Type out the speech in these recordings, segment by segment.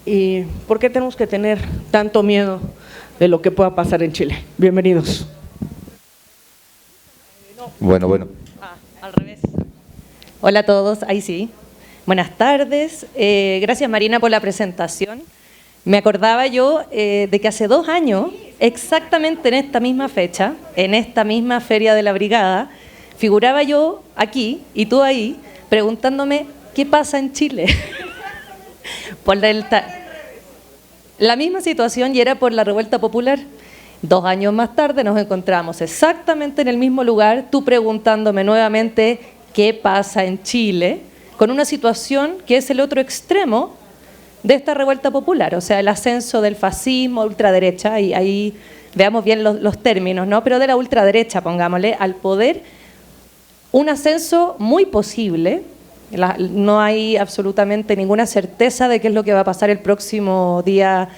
¿Y por qué tenemos que tener tanto miedo de lo que pueda pasar en Chile? Bienvenidos. Bueno. Al revés. Hola a todos, ahí sí. Buenas tardes. Gracias Marina por la presentación. Me acordaba yo de que hace 2 años, exactamente en esta misma fecha, en esta misma Feria de la Brigada, figuraba yo aquí y tú ahí preguntándome qué pasa en Chile. Por la misma situación, y era por la revuelta popular. 2 años más tarde nos encontramos exactamente en el mismo lugar, tú preguntándome nuevamente qué pasa en Chile, con una situación que es el otro extremo de esta revuelta popular, o sea, el ascenso del fascismo, ultraderecha, y ahí veamos bien los términos, ¿no? Pero de la ultraderecha, pongámosle, al poder, un ascenso muy posible. No hay absolutamente ninguna certeza de qué es lo que va a pasar el próximo día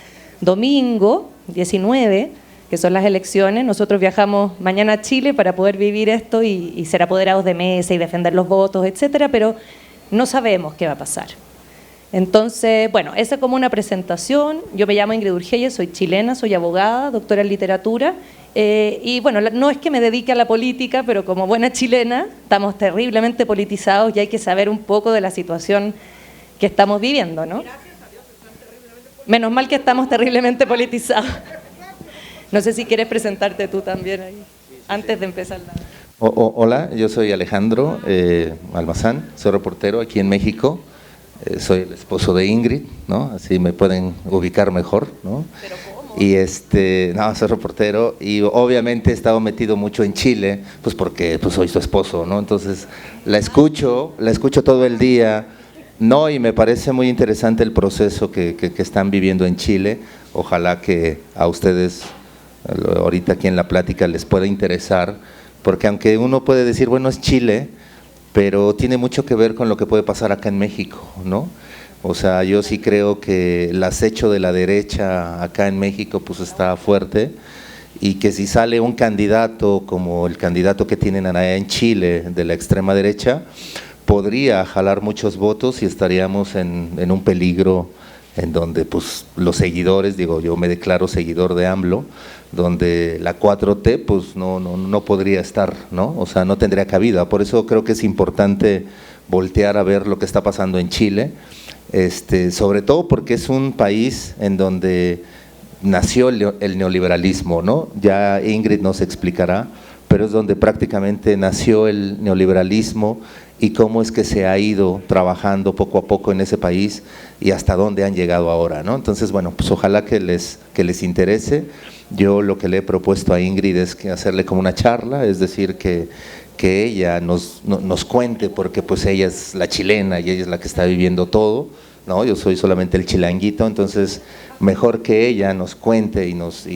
domingo, 19, que son las elecciones. Nosotros viajamos mañana a Chile para poder vivir esto y ser apoderados de mesa y defender los votos, etcétera, pero no sabemos qué va a pasar. Entonces, bueno, esa es como una presentación. Yo me llamo Ingrid Urgelle, soy chilena, soy abogada, doctora en literatura. Y bueno, no es que me dedique a la política, pero como buena chilena estamos terriblemente politizados y hay que saber un poco de la situación que estamos viviendo, ¿no? Menos mal que estamos terriblemente politizados. No sé si quieres presentarte tú también ahí, antes de empezar la... Hola, yo soy Alejandro Almazán, soy reportero aquí en México. Soy el esposo de Ingrid, ¿no? Así me pueden ubicar mejor, ¿no? ¿Pero cómo? Y no, soy reportero y obviamente he estado metido mucho en Chile, pues porque pues soy su esposo, ¿no? Entonces la escucho todo el día, ¿no? Y me parece muy interesante el proceso que están viviendo en Chile. Ojalá que a ustedes ahorita aquí en la plática les pueda interesar, porque aunque uno puede decir, bueno, es Chile, pero tiene mucho que ver con lo que puede pasar acá en México, ¿no? O sea, yo sí creo que el acecho de la derecha acá en México pues está fuerte, y que si sale un candidato como el candidato que tienen allá en Chile de la extrema derecha, podría jalar muchos votos y estaríamos en un peligro en donde pues los seguidores, digo, yo me declaro seguidor de AMLO, donde la 4T pues no podría estar, ¿no? O sea, no tendría cabida. Por eso creo que es importante voltear a ver lo que está pasando en Chile, sobre todo porque es un país en donde nació el neoliberalismo, ¿no? Ya Ingrid nos explicará, pero es donde prácticamente nació el neoliberalismo y cómo es que se ha ido trabajando poco a poco en ese país y hasta dónde han llegado ahora, ¿no? Entonces, bueno, pues ojalá que les interese. Yo lo que le he propuesto a Ingrid es que hacerle como una charla, es decir, que ella nos cuente, porque pues ella es la chilena y ella es la que está viviendo todo, ¿no? Yo soy solamente el chilanguito, entonces mejor que ella nos cuente y nos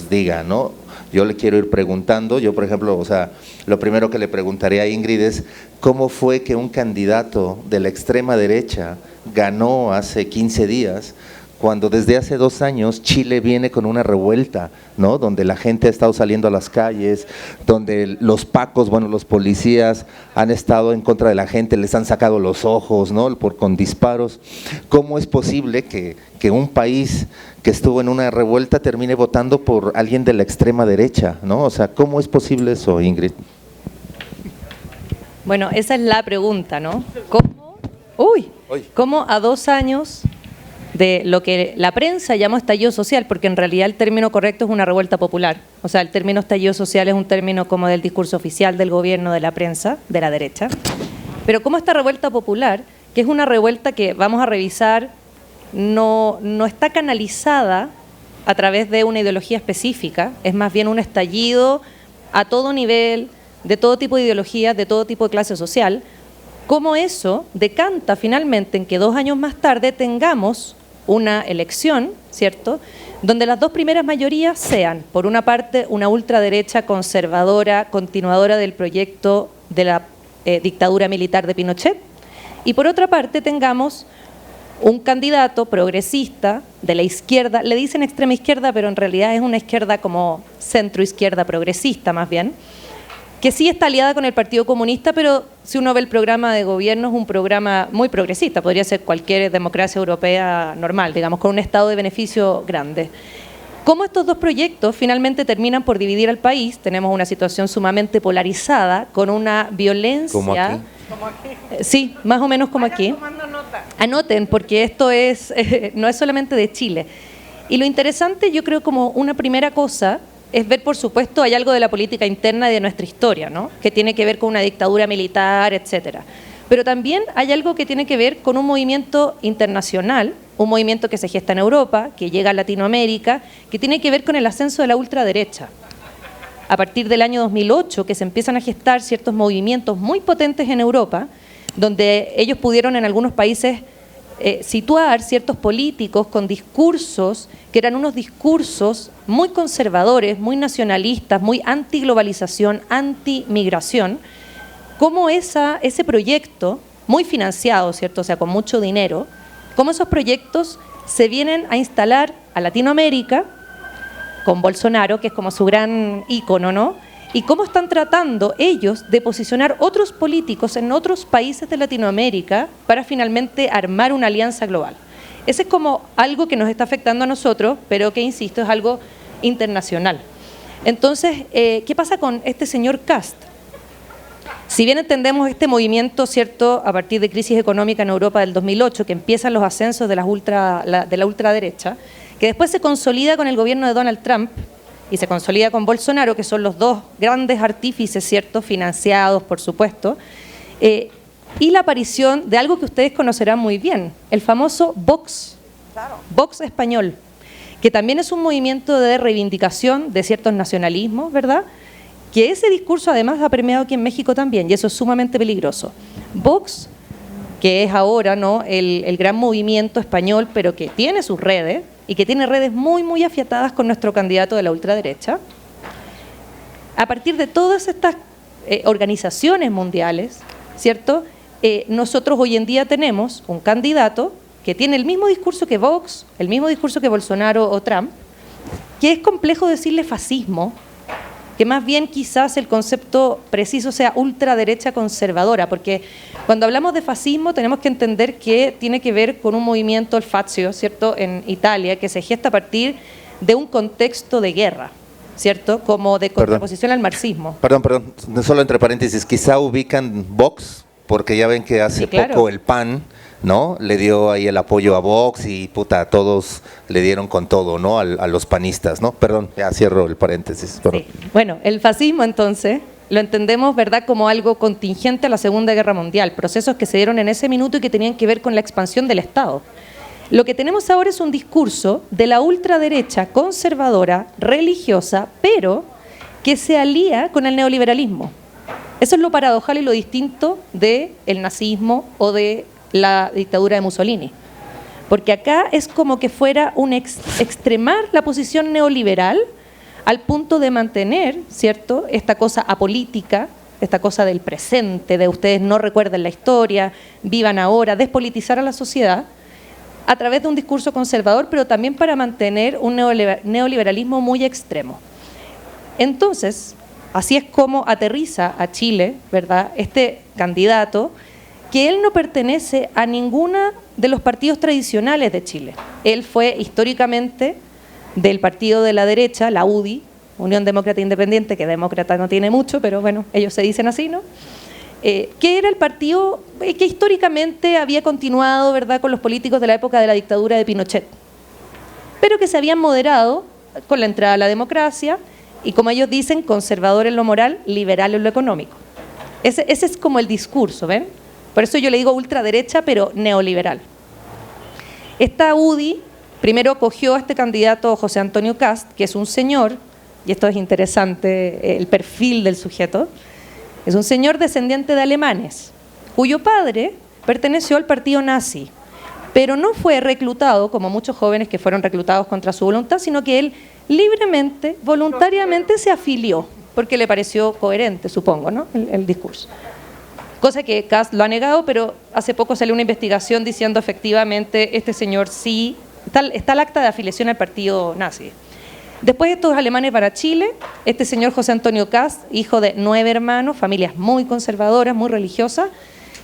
diga, ¿no? Yo le quiero ir preguntando. Yo, por ejemplo, o sea, lo primero que le preguntaré a Ingrid es cómo fue que un candidato de la extrema derecha ganó hace 15 días, cuando desde hace 2 años Chile viene con una revuelta, ¿no? Donde la gente ha estado saliendo a las calles, donde los pacos, bueno, los policías han estado en contra de la gente, les han sacado los ojos, ¿no? Con disparos. ¿Cómo es posible que un país que estuvo en una revuelta termine votando por alguien de la extrema derecha, ¿no? O sea, ¿cómo es posible eso, Ingrid? Bueno, esa es la pregunta, ¿no? ¿Cómo a 2 años de lo que la prensa llamó estallido social, porque en realidad el término correcto es una revuelta popular? O sea, el término estallido social es un término como del discurso oficial del gobierno, de la prensa, de la derecha. Pero como esta revuelta popular, que es una revuelta que vamos a revisar, no está canalizada a través de una ideología específica, es más bien un estallido a todo nivel, de todo tipo de ideologías, de todo tipo de clase social, cómo eso decanta finalmente en que 2 años más tarde tengamos una elección, ¿cierto?, donde las 2 primeras mayorías sean, por una parte, una ultraderecha conservadora, continuadora del proyecto de la dictadura militar de Pinochet, y por otra parte tengamos un candidato progresista de la izquierda, le dicen extrema izquierda, pero en realidad es una izquierda como centro izquierda progresista más bien, que sí está aliada con el Partido Comunista, pero si uno ve el programa de gobierno es un programa muy progresista, podría ser cualquier democracia europea normal, digamos, con un estado de beneficio grande. ¿Cómo estos dos proyectos finalmente terminan por dividir al país? Tenemos una situación sumamente polarizada, con una violencia... ¿Como aquí? Sí, más o menos como aquí. Anoten, porque esto es no es solamente de Chile. Y lo interesante, yo creo, como una primera cosa, es ver, por supuesto, hay algo de la política interna y de nuestra historia, ¿no? Que tiene que ver con una dictadura militar, etcétera. Pero también hay algo que tiene que ver con un movimiento internacional, un movimiento que se gesta en Europa, que llega a Latinoamérica, que tiene que ver con el ascenso de la ultraderecha. A partir del año 2008, que se empiezan a gestar ciertos movimientos muy potentes en Europa, donde ellos pudieron en algunos países situar ciertos políticos con discursos que eran unos discursos muy conservadores, muy nacionalistas, muy antiglobalización, antimigración, cómo ese proyecto, muy financiado, ¿cierto? O sea, con mucho dinero, cómo esos proyectos se vienen a instalar a Latinoamérica con Bolsonaro, que es como su gran ícono, ¿no? Y cómo están tratando ellos de posicionar otros políticos en otros países de Latinoamérica para finalmente armar una alianza global. Ese es como algo que nos está afectando a nosotros, pero que, insisto, es algo internacional. Entonces, ¿qué pasa con este señor Kast? Si bien entendemos este movimiento, ¿cierto?, a partir de crisis económica en Europa del 2008, que empiezan los ascensos de la ultraderecha, que después se consolida con el gobierno de Donald Trump y se consolida con Bolsonaro, que son los dos grandes artífices, ¿cierto?, financiados, por supuesto, y la aparición de algo que ustedes conocerán muy bien, el famoso Vox, Vox español, que también es un movimiento de reivindicación de ciertos nacionalismos, ¿verdad?, que ese discurso además ha permeado aquí en México también, y eso es sumamente peligroso. Vox, que es ahora, ¿no?, el gran movimiento español, pero que tiene sus redes, y que tiene redes muy, muy afiatadas con nuestro candidato de la ultraderecha, a partir de todas estas organizaciones mundiales, ¿cierto?, nosotros hoy en día tenemos un candidato que tiene el mismo discurso que Vox, el mismo discurso que Bolsonaro o Trump, que es complejo decirle fascismo, que más bien quizás el concepto preciso sea ultraderecha conservadora, porque cuando hablamos de fascismo tenemos que entender que tiene que ver con un movimiento, el Fazio, ¿cierto?, en Italia, que se gesta a partir de un contexto de guerra, ¿cierto?, como de contraposición al marxismo. Perdón, solo entre paréntesis, quizá ubican Vox, porque ya ven que hace Sí, claro. poco el PAN, ¿no?, le dio ahí el apoyo a Vox y puta, todos le dieron con todo, ¿no?, a los panistas, ¿no? Perdón, ya cierro el paréntesis. Sí. Bueno, el fascismo entonces lo entendemos, ¿verdad?, como algo contingente a la Segunda Guerra Mundial, procesos que se dieron en ese minuto y que tenían que ver con la expansión del Estado. Lo que tenemos ahora es un discurso de la ultraderecha conservadora, religiosa, pero que se alía con el neoliberalismo. Eso es lo paradojal y lo distinto del nazismo o de la dictadura de Mussolini. Porque acá es como que fuera un extremar la posición neoliberal al punto de mantener, ¿cierto?, esta cosa apolítica, esta cosa del presente, de ustedes no recuerden la historia, vivan ahora, despolitizar a la sociedad a través de un discurso conservador, pero también para mantener un neoliberalismo muy extremo. Entonces, así es como aterriza a Chile, ¿verdad?, este candidato, que él no pertenece a ninguno de los partidos tradicionales de Chile. Él fue históricamente del partido de la derecha, la UDI, Unión Demócrata Independiente, que demócrata no tiene mucho, pero bueno, ellos se dicen así, ¿no?, que era el partido que históricamente había continuado, ¿verdad?, con los políticos de la época de la dictadura de Pinochet, pero que se habían moderado con la entrada a la democracia y, como ellos dicen, conservador en lo moral, liberal en lo económico. Ese es como el discurso, ¿ven? Por eso yo le digo ultraderecha, pero neoliberal. Esta UDI primero acogió a este candidato José Antonio Kast, que es un señor, y esto es interesante, el perfil del sujeto, es un señor descendiente de alemanes, cuyo padre perteneció al partido nazi, pero no fue reclutado, como muchos jóvenes que fueron reclutados contra su voluntad, sino que él libremente, voluntariamente se afilió, porque le pareció coherente, supongo, ¿no?, el discurso. Cosa que Kast lo ha negado, pero hace poco salió una investigación diciendo efectivamente este señor sí, está el acta de afiliación al partido nazi. Después estos alemanes para Chile, este señor José Antonio Kast, hijo de 9 hermanos, familias muy conservadoras, muy religiosas,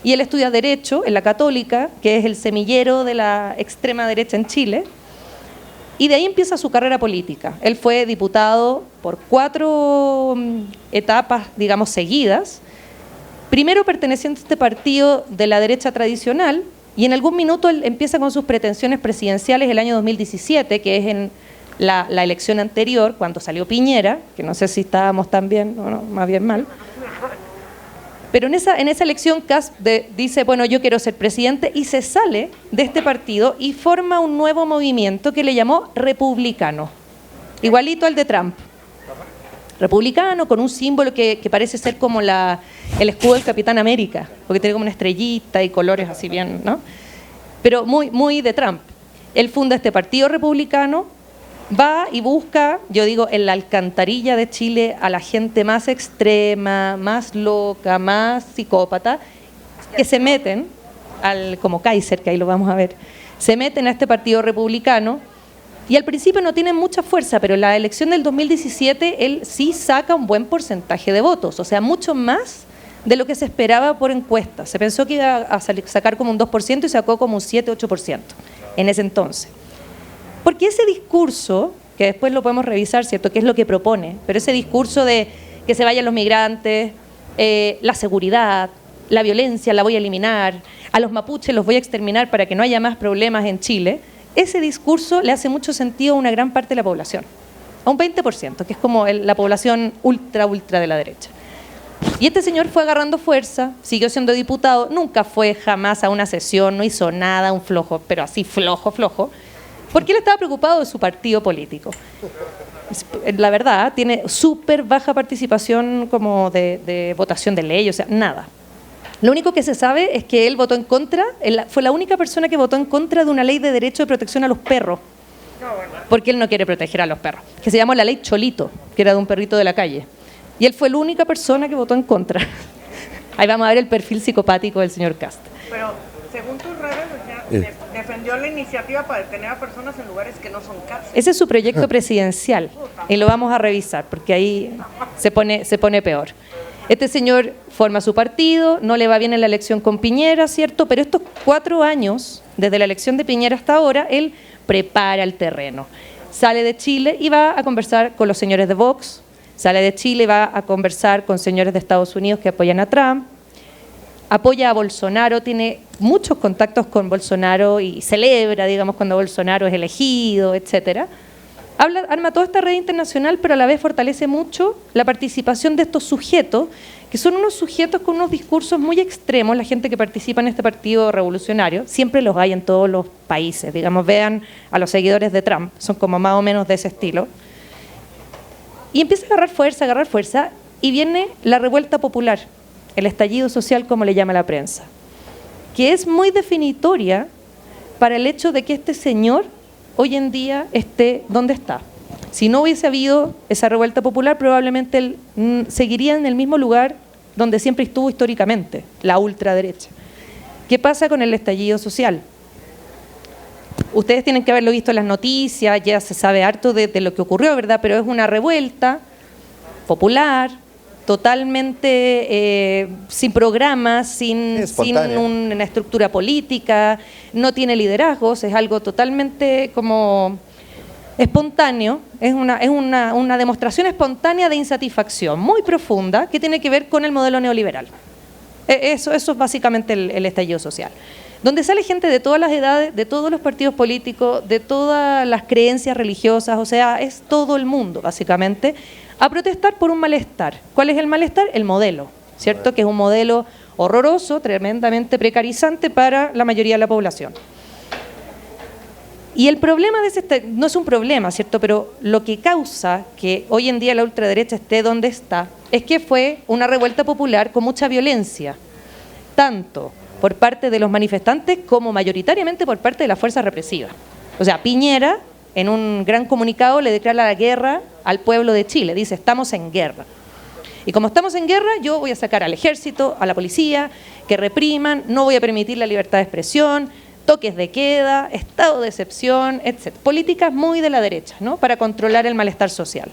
y él estudia Derecho en la Católica, que es el semillero de la extrema derecha en Chile, y de ahí empieza su carrera política. Él fue diputado por 4 etapas, digamos, seguidas, primero perteneciente a este partido de la derecha tradicional, y en algún minuto él empieza con sus pretensiones presidenciales el año 2017, que es en la elección anterior, cuando salió Piñera, que no sé si estábamos tan bien, o no, más bien mal. Pero en esa elección Kast dice, bueno, yo quiero ser presidente, y se sale de este partido y forma un nuevo movimiento que le llamó Republicano, igualito al de Trump. Republicano, con un símbolo que parece ser como el escudo del Capitán América, porque tiene como una estrellita y colores así bien, ¿no? Pero muy de Trump. Él funda este partido republicano, va y busca, yo digo, en la alcantarilla de Chile a la gente más extrema, más loca, más psicópata, que se meten, como Kaiser, que ahí lo vamos a ver, se meten a este partido republicano, y al principio no tienen mucha fuerza, pero en la elección del 2017 él sí saca un buen porcentaje de votos, o sea, mucho más de lo que se esperaba por encuestas. Se pensó que iba a sacar como un 2% y sacó como un 7-8% en ese entonces. Porque ese discurso, que después lo podemos revisar, ¿cierto?, qué es lo que propone, pero ese discurso de que se vayan los migrantes, la seguridad, la violencia la voy a eliminar, a los mapuches los voy a exterminar para que no haya más problemas en Chile, ese discurso le hace mucho sentido a una gran parte de la población, a un 20%, que es como la población ultra de la derecha. Y este señor fue agarrando fuerza, siguió siendo diputado, nunca fue jamás a una sesión, no hizo nada, un flojo, pero así flojo, porque él estaba preocupado de su partido político. La verdad, tiene súper baja participación como de votación de ley, o sea, nada. Lo único que se sabe es que él votó en contra, fue la única persona que votó en contra de una ley de derecho de protección a los perros, porque él no quiere proteger a los perros, que se llamó la ley Cholito, que era de un perrito de la calle. Y él fue la única persona que votó en contra. Ahí vamos a ver el perfil psicopático del señor Kast. Pero, según tus redes, defendió la iniciativa para detener a personas en lugares que no son cárceles. Ese es su proyecto presidencial y lo vamos a revisar porque ahí se pone peor. Este señor forma su partido, no le va bien en la elección con Piñera, ¿cierto? Pero estos 4 años, desde la elección de Piñera hasta ahora, él prepara el terreno. Sale de Chile y va a conversar con los señores de Vox, sale de Chile y va a conversar con señores de Estados Unidos que apoyan a Trump, apoya a Bolsonaro, tiene muchos contactos con Bolsonaro y celebra, digamos, cuando Bolsonaro es elegido, etcétera. Arma toda esta red internacional, pero a la vez fortalece mucho la participación de estos sujetos, que son unos sujetos con unos discursos muy extremos. La gente que participa en este partido revolucionario, siempre los hay en todos los países, digamos, vean a los seguidores de Trump, son como más o menos de ese estilo. Y empieza a agarrar fuerza, y viene la revuelta popular, el estallido social, como le llama la prensa, que es muy definitoria para el hecho de que este señor hoy en día esté donde está. Si no hubiese habido esa revuelta popular, probablemente él seguiría en el mismo lugar donde siempre estuvo históricamente, la ultraderecha. ¿Qué pasa con el estallido social? Ustedes tienen que haberlo visto en las noticias, ya se sabe harto de lo que ocurrió, ¿verdad? Pero es una revuelta popular, totalmente sin programas, sin una estructura política, no tiene liderazgos, es algo totalmente como espontáneo, es una demostración espontánea de insatisfacción muy profunda que tiene que ver con el modelo neoliberal. Eso es básicamente el estallido social, donde sale gente de todas las edades, de todos los partidos políticos, de todas las creencias religiosas, o sea, es todo el mundo básicamente, a protestar por un malestar. ¿Cuál es el malestar? El modelo, ¿cierto? Que es un modelo horroroso, tremendamente precarizante para la mayoría de la población. Y el problema de ese, no es un problema, ¿cierto? Pero lo que causa que hoy en día la ultraderecha esté donde está es que fue una revuelta popular con mucha violencia, tanto por parte de los manifestantes como mayoritariamente por parte de las fuerzas represivas. O sea, Piñera, en un gran comunicado, le declara la guerra al pueblo de Chile. Dice, estamos en guerra. Y como estamos en guerra, yo voy a sacar al ejército, a la policía, que repriman, no voy a permitir la libertad de expresión, toques de queda, estado de excepción, etc. Políticas muy de la derecha, ¿no? Para controlar el malestar social.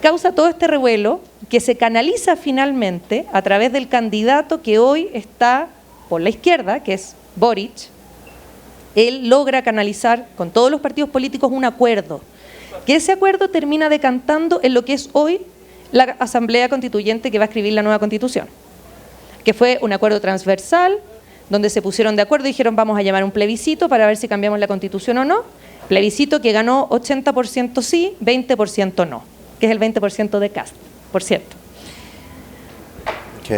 Causa todo este revuelo que se canaliza finalmente a través del candidato que hoy está por la izquierda, que es Boric. Él logra canalizar con todos los partidos políticos un acuerdo, que ese acuerdo termina decantando en lo que es hoy la Asamblea Constituyente que va a escribir la nueva Constitución, que fue un acuerdo transversal, donde se pusieron de acuerdo y dijeron vamos a llamar un plebiscito para ver si cambiamos la Constitución o no. Plebiscito que ganó 80% sí, 20% no, que es el 20% de Kast, por cierto.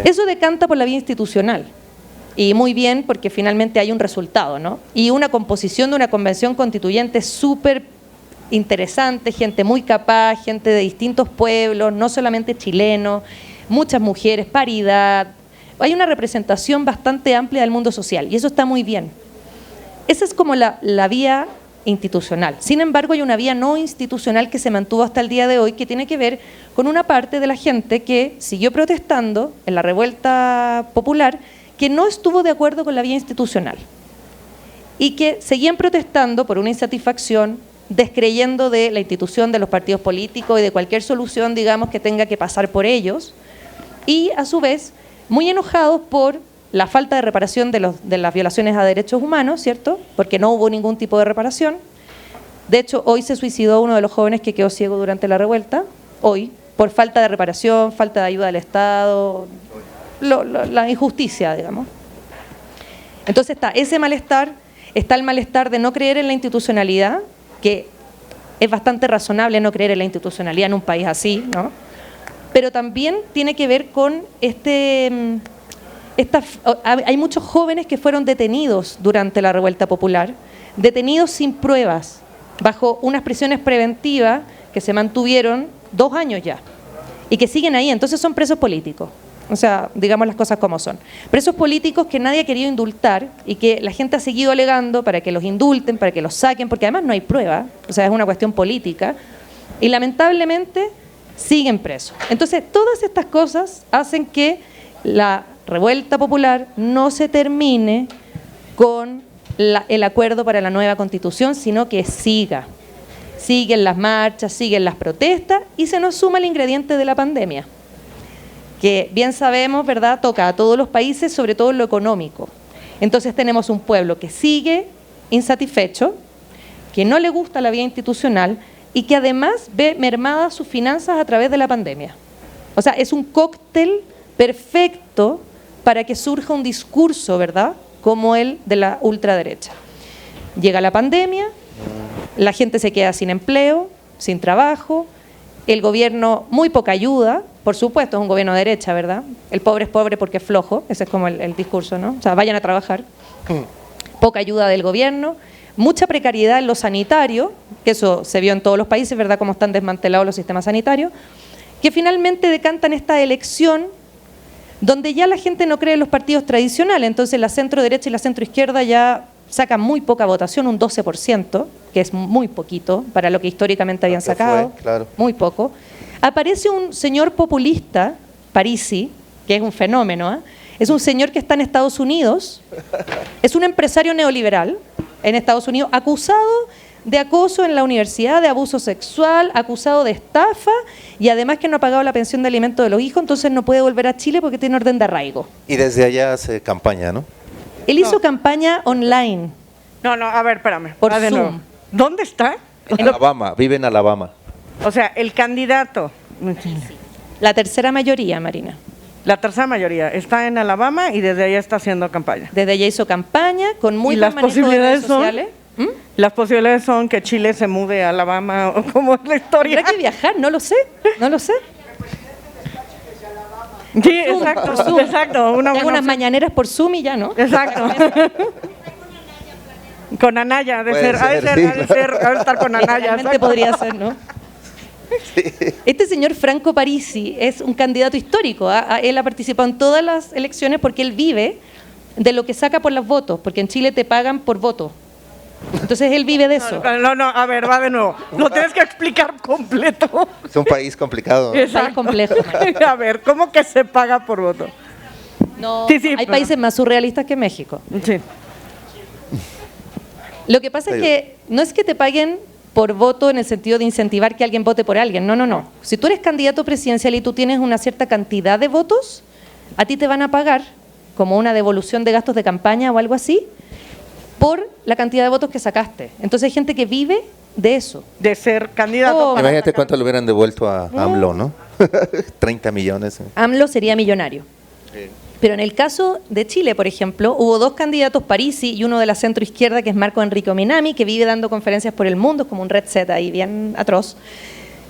Eso decanta por la vía institucional. Y muy bien, porque finalmente hay un resultado, ¿no? Y una composición de una convención constituyente súper interesante, gente muy capaz, gente de distintos pueblos, no solamente chilenos, muchas mujeres, paridad. Hay una representación bastante amplia del mundo social y eso está muy bien. Esa es como la vía institucional. Sin embargo, hay una vía no institucional que se mantuvo hasta el día de hoy que tiene que ver con una parte de la gente que siguió protestando en la revuelta popular, que no estuvo de acuerdo con la vía institucional y que seguían protestando por una insatisfacción, descreyendo de la institución, de los partidos políticos y de cualquier solución, digamos, que tenga que pasar por ellos, y a su vez muy enojados por la falta de reparación de las violaciones a derechos humanos, ¿cierto? Porque no hubo ningún tipo de reparación. De hecho, hoy se suicidó uno de los jóvenes que quedó ciego durante la revuelta, hoy, por falta de reparación, falta de ayuda del Estado, la injusticia, digamos. Entonces está ese malestar, está el malestar de no creer en la institucionalidad, que es bastante razonable no creer en la institucionalidad en un país así, ¿no? Pero también tiene que ver con hay muchos jóvenes que fueron detenidos durante la revuelta popular, detenidos sin pruebas, bajo unas prisiones preventivas que se mantuvieron 2 años ya, y que siguen ahí, entonces son presos políticos. O sea, digamos las cosas como son. Presos políticos que nadie ha querido indultar y que la gente ha seguido alegando para que los indulten, para que los saquen, porque además no hay prueba, o sea, es una cuestión política, y lamentablemente siguen presos. Entonces, todas estas cosas hacen que la revuelta popular no se termine con el acuerdo para la nueva Constitución, sino que siga. Siguen las marchas, siguen las protestas y se nos suma el ingrediente de la pandemia, que bien sabemos, ¿verdad?, toca a todos los países, sobre todo en lo económico. Entonces tenemos un pueblo que sigue insatisfecho, que no le gusta la vía institucional y que además ve mermadas sus finanzas a través de la pandemia. O sea, es un cóctel perfecto para que surja un discurso, ¿verdad?, como el de la ultraderecha. Llega la pandemia, la gente se queda sin empleo, sin trabajo, el gobierno muy poca ayuda, por supuesto es un gobierno de derecha, ¿verdad? El pobre es pobre porque es flojo, ese es como el discurso, ¿no? O sea, vayan a trabajar. Poca ayuda del gobierno, mucha precariedad en lo sanitario, que eso se vio en todos los países, ¿verdad?, cómo están desmantelados los sistemas sanitarios, que finalmente decantan esta elección donde ya la gente no cree en los partidos tradicionales, entonces la centro derecha y la centro izquierda ya sacan muy poca votación, un 12%, que es muy poquito para lo que históricamente habían sacado, claro. Muy poco. Aparece un señor populista, Parisi, que es un fenómeno, ¿eh? Es un señor que está en Estados Unidos, es un empresario neoliberal en Estados Unidos, acusado de acoso en la universidad, de abuso sexual, acusado de estafa y además que no ha pagado la pensión de alimento de los hijos, entonces no puede volver a Chile porque tiene orden de arraigo. Y desde allá hace campaña, ¿no? Él hizo campaña online. No, a ver, espérame. Por Va de Zoom. nuevo. ¿Dónde está? En Alabama, vive en Alabama. O sea, el candidato, La tercera mayoría, Marina. la tercera mayoría, está en Alabama y desde allá está haciendo campaña. Desde allá hizo campaña con muy ¿Y buen las manejo de posibilidades redes son? sociales. ¿Mm? Las posibilidades son que Chile se mude a Alabama o cómo es la historia. Habrá que viajar, no lo sé. Sí, exacto, exacto. Tengo unas mañaneras por Zoom y ya, ¿no? Exacto. Con Anaya, ha de Puede ser, ha de ser, ser, sí, ha de ser, ha de estar con Anaya. Realmente exacto. podría ser, ¿no? Este señor Franco Parisi es un candidato histórico. Él ha participado en todas las elecciones porque él vive de lo que saca por los votos, porque en Chile te pagan por voto. Entonces él vive de eso. No, a ver, va de nuevo. Lo tienes que explicar completo. Es un país complicado, ¿no? Es complejo. María. A ver, ¿cómo que se paga por voto? No, Sí, hay pero- países más surrealistas que México. Sí. Lo que pasa es que no es que te paguen por voto en el sentido de incentivar que alguien vote por alguien. No, no, no. Si tú eres candidato presidencial y tú tienes una cierta cantidad de votos, a ti te van a pagar como una devolución de gastos de campaña o algo así por la cantidad de votos que sacaste. Entonces hay gente que vive de eso. De ser candidato. Imagínate cuánto le hubieran devuelto a AMLO, ¿no? 30 millones. AMLO sería millonario. Sí. Pero en el caso de Chile, por ejemplo, hubo dos candidatos, Parisi y uno de la centroizquierda, que es Marco Enrico Minami, que vive dando conferencias por el mundo, es como un red set ahí bien atroz,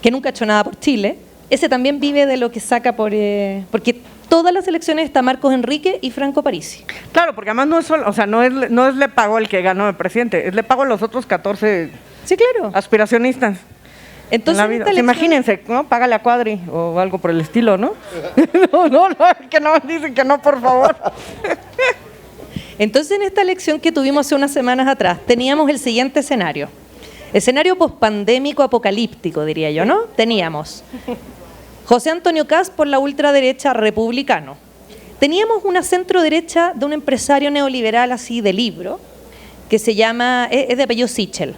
que nunca ha hecho nada por Chile. Ese también vive de lo que saca porque todas las elecciones está Marcos Enrique y Franco Parisi. Claro, porque además no es solo, o sea, no es le pago el que ganó el presidente, es le pago a los otros 14 Sí, claro. aspiracionistas. Entonces, O sea, imagínense, ¿no? Págale a Cuadri o algo por el estilo, ¿no? no, que no, dicen que no, por favor. Entonces, en esta elección que tuvimos hace unas semanas atrás, teníamos el siguiente escenario. Escenario pospandémico apocalíptico, diría yo, ¿no? Teníamos José Antonio Kast por la ultraderecha republicano. Teníamos una centroderecha de un empresario neoliberal así de libro, que se llama, es de apellido Sichel.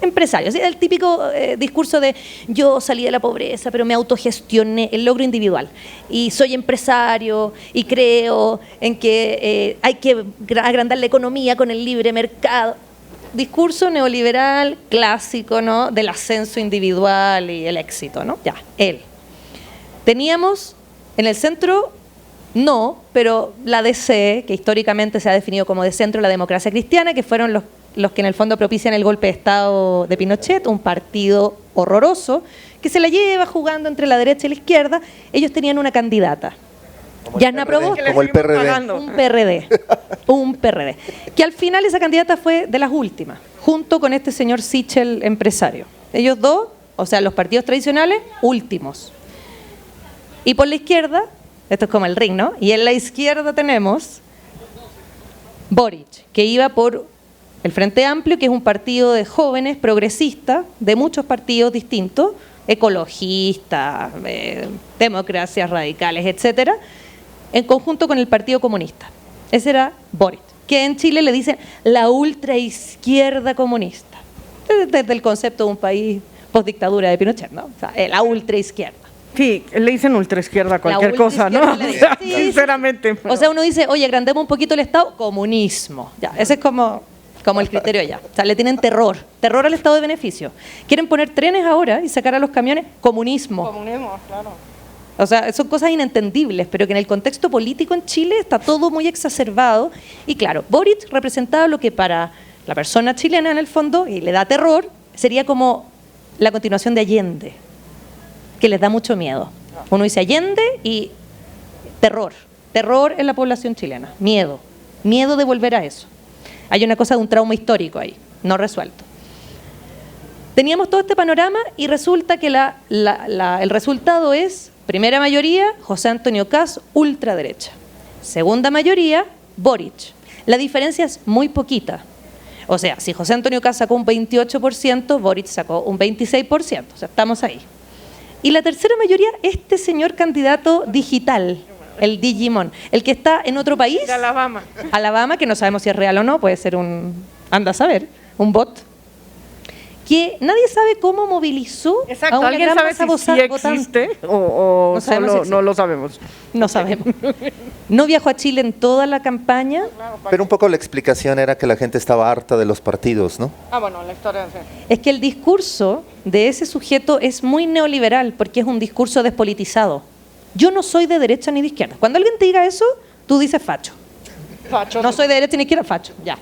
Empresario, ¿sí? El típico discurso de yo salí de la pobreza, pero me autogestioné, el logro individual. Y soy empresario y creo en que hay que agrandar la economía con el libre mercado. Discurso neoliberal clásico, ¿no? Del ascenso individual y el éxito, ¿no? Ya, él. Teníamos en el centro, no, pero la DC, que históricamente se ha definido como de centro, la Democracia Cristiana, que fueron los que en el fondo propician el golpe de Estado de Pinochet, un partido horroroso, que se la lleva jugando entre la derecha y la izquierda. Ellos tenían una candidata. Yasna Proboste. Como el PRD. Un PRD. Que al final esa candidata fue de las últimas, junto con este señor Sichel, empresario. Ellos dos, o sea, los partidos tradicionales, últimos. Y por la izquierda, esto es como el ring, ¿no? Y en la izquierda tenemos Boric, que iba por el Frente Amplio, que es un partido de jóvenes progresistas, de muchos partidos distintos, ecologistas, democracias radicales, etcétera, en conjunto con el Partido Comunista. Ese era Boric, que en Chile le dicen la ultraizquierda comunista, desde el concepto de un país postdictadura de Pinochet, ¿no? O sea, la ultraizquierda. Sí, le dicen ultraizquierda a cualquier cosa, ¿no? Sí, sí. Sinceramente. O sea, uno dice, oye, agrandemos un poquito el Estado, comunismo. Ya, ese es como el criterio allá. O sea, le tienen terror al Estado de beneficio. Quieren poner trenes ahora y sacar a los camiones, comunismo. Comunismo, claro. O sea, son cosas inentendibles, pero que en el contexto político en Chile está todo muy exacerbado. Y claro, Boric representaba lo que para la persona chilena en el fondo, y le da terror, sería como la continuación de Allende, que les da mucho miedo. Uno dice Allende y terror en la población chilena, miedo de volver a eso. Hay una cosa de un trauma histórico ahí, no resuelto. Teníamos todo este panorama y resulta que el resultado es, primera mayoría, José Antonio Kast, ultraderecha. Segunda mayoría, Boric. La diferencia es muy poquita. O sea, si José Antonio Kast sacó un 28%, Boric sacó un 26%. O sea, estamos ahí. Y la tercera mayoría, este señor candidato digital, el Digimon, el que está en otro país. De Alabama. Alabama, que no sabemos si es real o no, puede ser anda a saber, un bot, que nadie sabe cómo movilizó Exacto, a una ¿alguien gran sabe masa si sí existe o No sabemos solo si existe. no lo sabemos? No sabemos. No viajó a Chile en toda la campaña. Pero un poco la explicación era que la gente estaba harta de los partidos, ¿no? Ah, bueno, la historia sí. Es que el discurso de ese sujeto es muy neoliberal porque es un discurso despolitizado. Yo no soy de derecha ni de izquierda. Cuando alguien te diga eso, tú dices facho. Facho. No soy de derecha ni izquierda, facho, ya.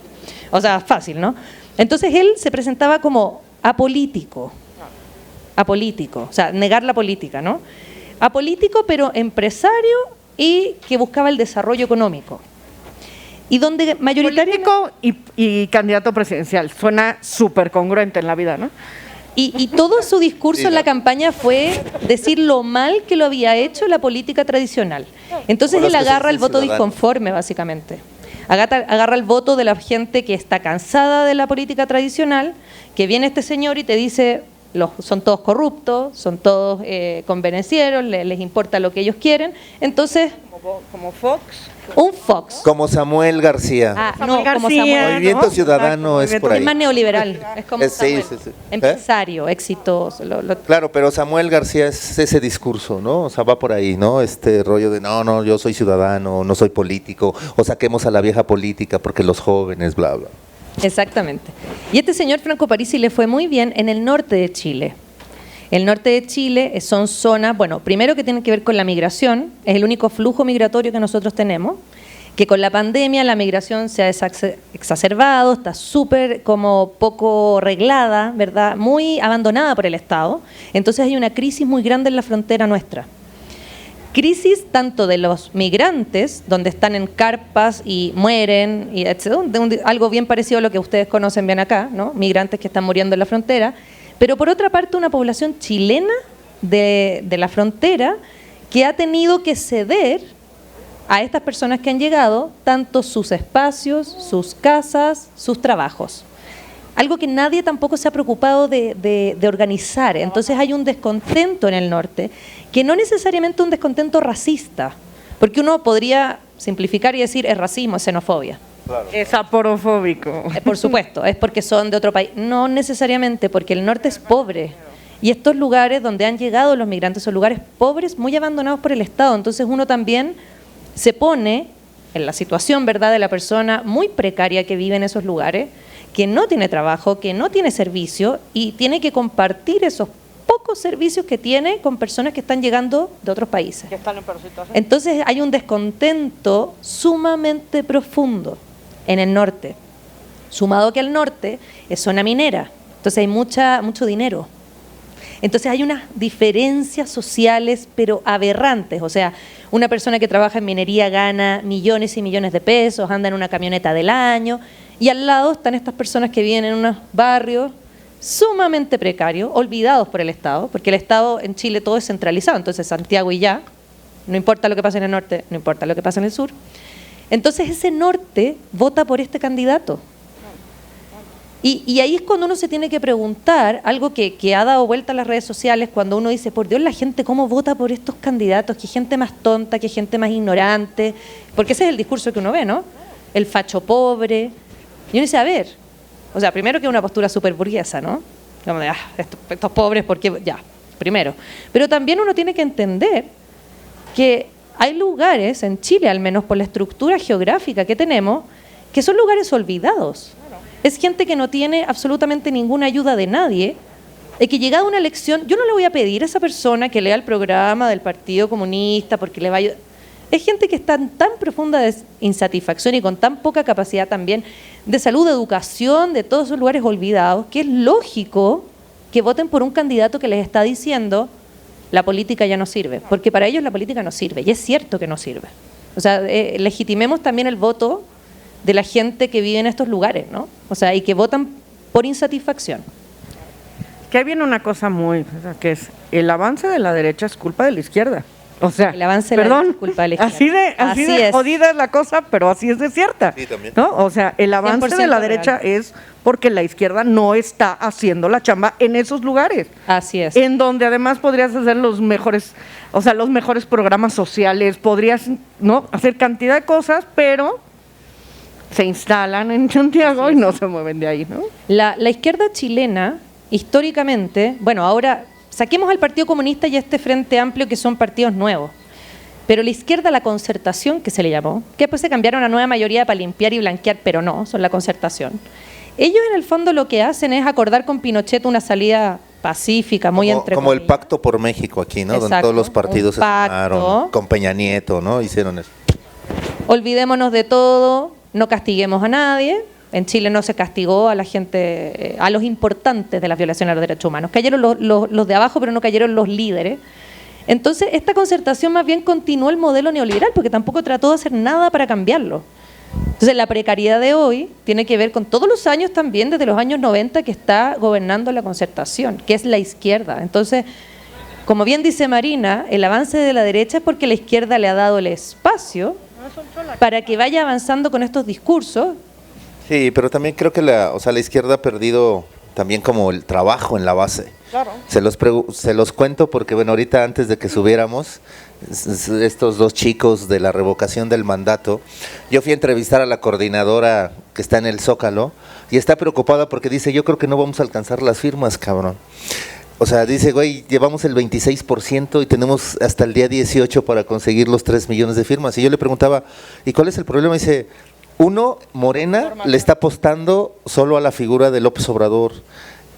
O sea, fácil, ¿no? Entonces él se presentaba como apolítico, o sea, negar la política, ¿no? Apolítico, pero empresario y que buscaba el desarrollo económico. Y donde mayoritariamente... Político y candidato presidencial. Suena súper congruente en la vida, ¿no? Y todo su discurso en la campaña fue decir lo mal que lo había hecho la política tradicional. Entonces él agarra el voto disconforme, básicamente. Agarra el voto de la gente que está cansada de la política tradicional, que viene este señor y te dice, son todos corruptos, son todos convenencieros, les importa lo que ellos quieren. Entonces, Como Fox. un Fox. Como Samuel García. No, como García, Samuel. Movimiento Ciudadano es por ahí. Es más neoliberal, es como Sí, Samuel. sí. Empresario, exitoso. Claro, pero Samuel García es ese discurso, ¿no? O sea, va por ahí, ¿no? Este rollo de no, yo soy ciudadano, no soy político, o saquemos a la vieja política porque los jóvenes, bla, bla. Exactamente. Y este señor Franco Parisi le fue muy bien en el norte de Chile. El norte de Chile son zonas, bueno, primero que tienen que ver con la migración, es el único flujo migratorio que nosotros tenemos, que con la pandemia la migración se ha exacerbado, está súper como poco reglada, ¿verdad? Muy abandonada por el Estado. Entonces hay una crisis muy grande en la frontera nuestra. Crisis tanto de los migrantes, donde están en carpas y mueren, y etc. Algo bien parecido a lo que ustedes conocen bien acá, ¿no? Migrantes que están muriendo en la frontera. Pero por otra parte, una población chilena de la frontera que ha tenido que ceder a estas personas que han llegado tanto sus espacios, sus casas, sus trabajos. Algo que nadie tampoco se ha preocupado de organizar. Entonces hay un descontento en el norte, que no necesariamente un descontento racista, porque uno podría simplificar y decir es racismo, es xenofobia. Claro. Es aporofóbico. Por supuesto, es porque son de otro país. No necesariamente, porque el norte es pobre. Y estos lugares donde han llegado los migrantes son lugares pobres, muy abandonados por el Estado. Entonces uno también se pone en la situación, ¿verdad?, de la persona muy precaria que vive en esos lugares, que no tiene trabajo, que no tiene servicio y tiene que compartir esos pocos servicios que tiene con personas que están llegando de otros países. Que están en peor situación. Entonces hay un descontento sumamente profundo en el norte, sumado que al norte es zona minera, entonces hay mucho dinero. Entonces hay unas diferencias sociales pero aberrantes, o sea, una persona que trabaja en minería gana millones y millones de pesos, anda en una camioneta del año, y al lado están estas personas que viven en unos barrios sumamente precarios, olvidados por el Estado, porque el Estado en Chile todo es centralizado, entonces Santiago y ya, no importa lo que pase en el norte, no importa lo que pase en el sur. Entonces ese norte vota por este candidato. Y ahí es cuando uno se tiene que preguntar, algo que ha dado vuelta a las redes sociales, cuando uno dice, por Dios, la gente cómo vota por estos candidatos, qué gente más tonta, qué gente más ignorante, porque ese es el discurso que uno ve, ¿no? El facho pobre. Y uno dice, a ver, o sea, primero que es una postura súper burguesa, ¿no? Como de, estos pobres, porque ya, primero. Pero también uno tiene que entender que hay lugares, en Chile al menos por la estructura geográfica que tenemos, que son lugares olvidados. Es gente que no tiene absolutamente ninguna ayuda de nadie, y que llegada una elección, yo no le voy a pedir a esa persona que lea el programa del Partido Comunista porque le va a ayudar. Es gente que está en tan profunda insatisfacción y con tan poca capacidad también de salud, de educación, de todos esos lugares olvidados, que es lógico que voten por un candidato que les está diciendo la política ya no sirve, porque para ellos la política no sirve, y es cierto que no sirve. O sea, legitimemos también el voto de la gente que vive en estos lugares, ¿no? O sea, y que votan por insatisfacción. Que ahí viene una cosa muy, o sea, que es el avance de la derecha es culpa de la izquierda. O sea, el avance de la derecha es culpa de la izquierda. Así de jodida es la cosa, pero así es de cierta. Sí, también. ¿No? O sea, el avance de la derecha es porque la izquierda no está haciendo la chamba en esos lugares. Así es. En donde además podrías hacer los mejores, o sea, los mejores programas sociales, podrías, ¿no?, hacer cantidad de cosas, pero se instalan en Santiago y no se mueven de ahí, ¿no? La izquierda chilena, históricamente, bueno, ahora saquemos al Partido Comunista y este Frente Amplio, que son partidos nuevos, pero la izquierda, la Concertación, que se le llamó, que después se cambiaron a Nueva Mayoría para limpiar y blanquear, pero no, son la Concertación. Ellos en el fondo lo que hacen es acordar con Pinochet una salida pacífica, muy entre como el Pacto por México aquí, ¿no? Exacto, donde todos los partidos se pacto. sumaron, con Peña Nieto, ¿no? Hicieron eso. Olvidémonos de todo, no castiguemos a nadie. En Chile no se castigó a la gente, a los importantes de las violaciones a los derechos humanos. Cayeron los de abajo, pero no cayeron los líderes. Entonces, esta Concertación más bien continuó el modelo neoliberal, porque tampoco trató de hacer nada para cambiarlo. Entonces, la precariedad de hoy tiene que ver con todos los años también, desde los años 90, que está gobernando la Concertación, que es la izquierda. Entonces, como bien dice Marina, el avance de la derecha es porque la izquierda le ha dado el espacio para que vaya avanzando con estos discursos. Sí, pero también creo que la izquierda ha perdido también como el trabajo en la base. Claro. Se los cuento porque, bueno, ahorita antes de que subiéramos, estos dos chicos de la revocación del mandato, yo fui a entrevistar a la coordinadora que está en el Zócalo y está preocupada porque dice, yo creo que no vamos a alcanzar las firmas, cabrón. O sea, dice, güey, llevamos el 26% y tenemos hasta el día 18 para conseguir los 3 millones de firmas. Y yo le preguntaba, ¿y cuál es el problema? Dice, uno, Morena le está apostando solo a la figura de López Obrador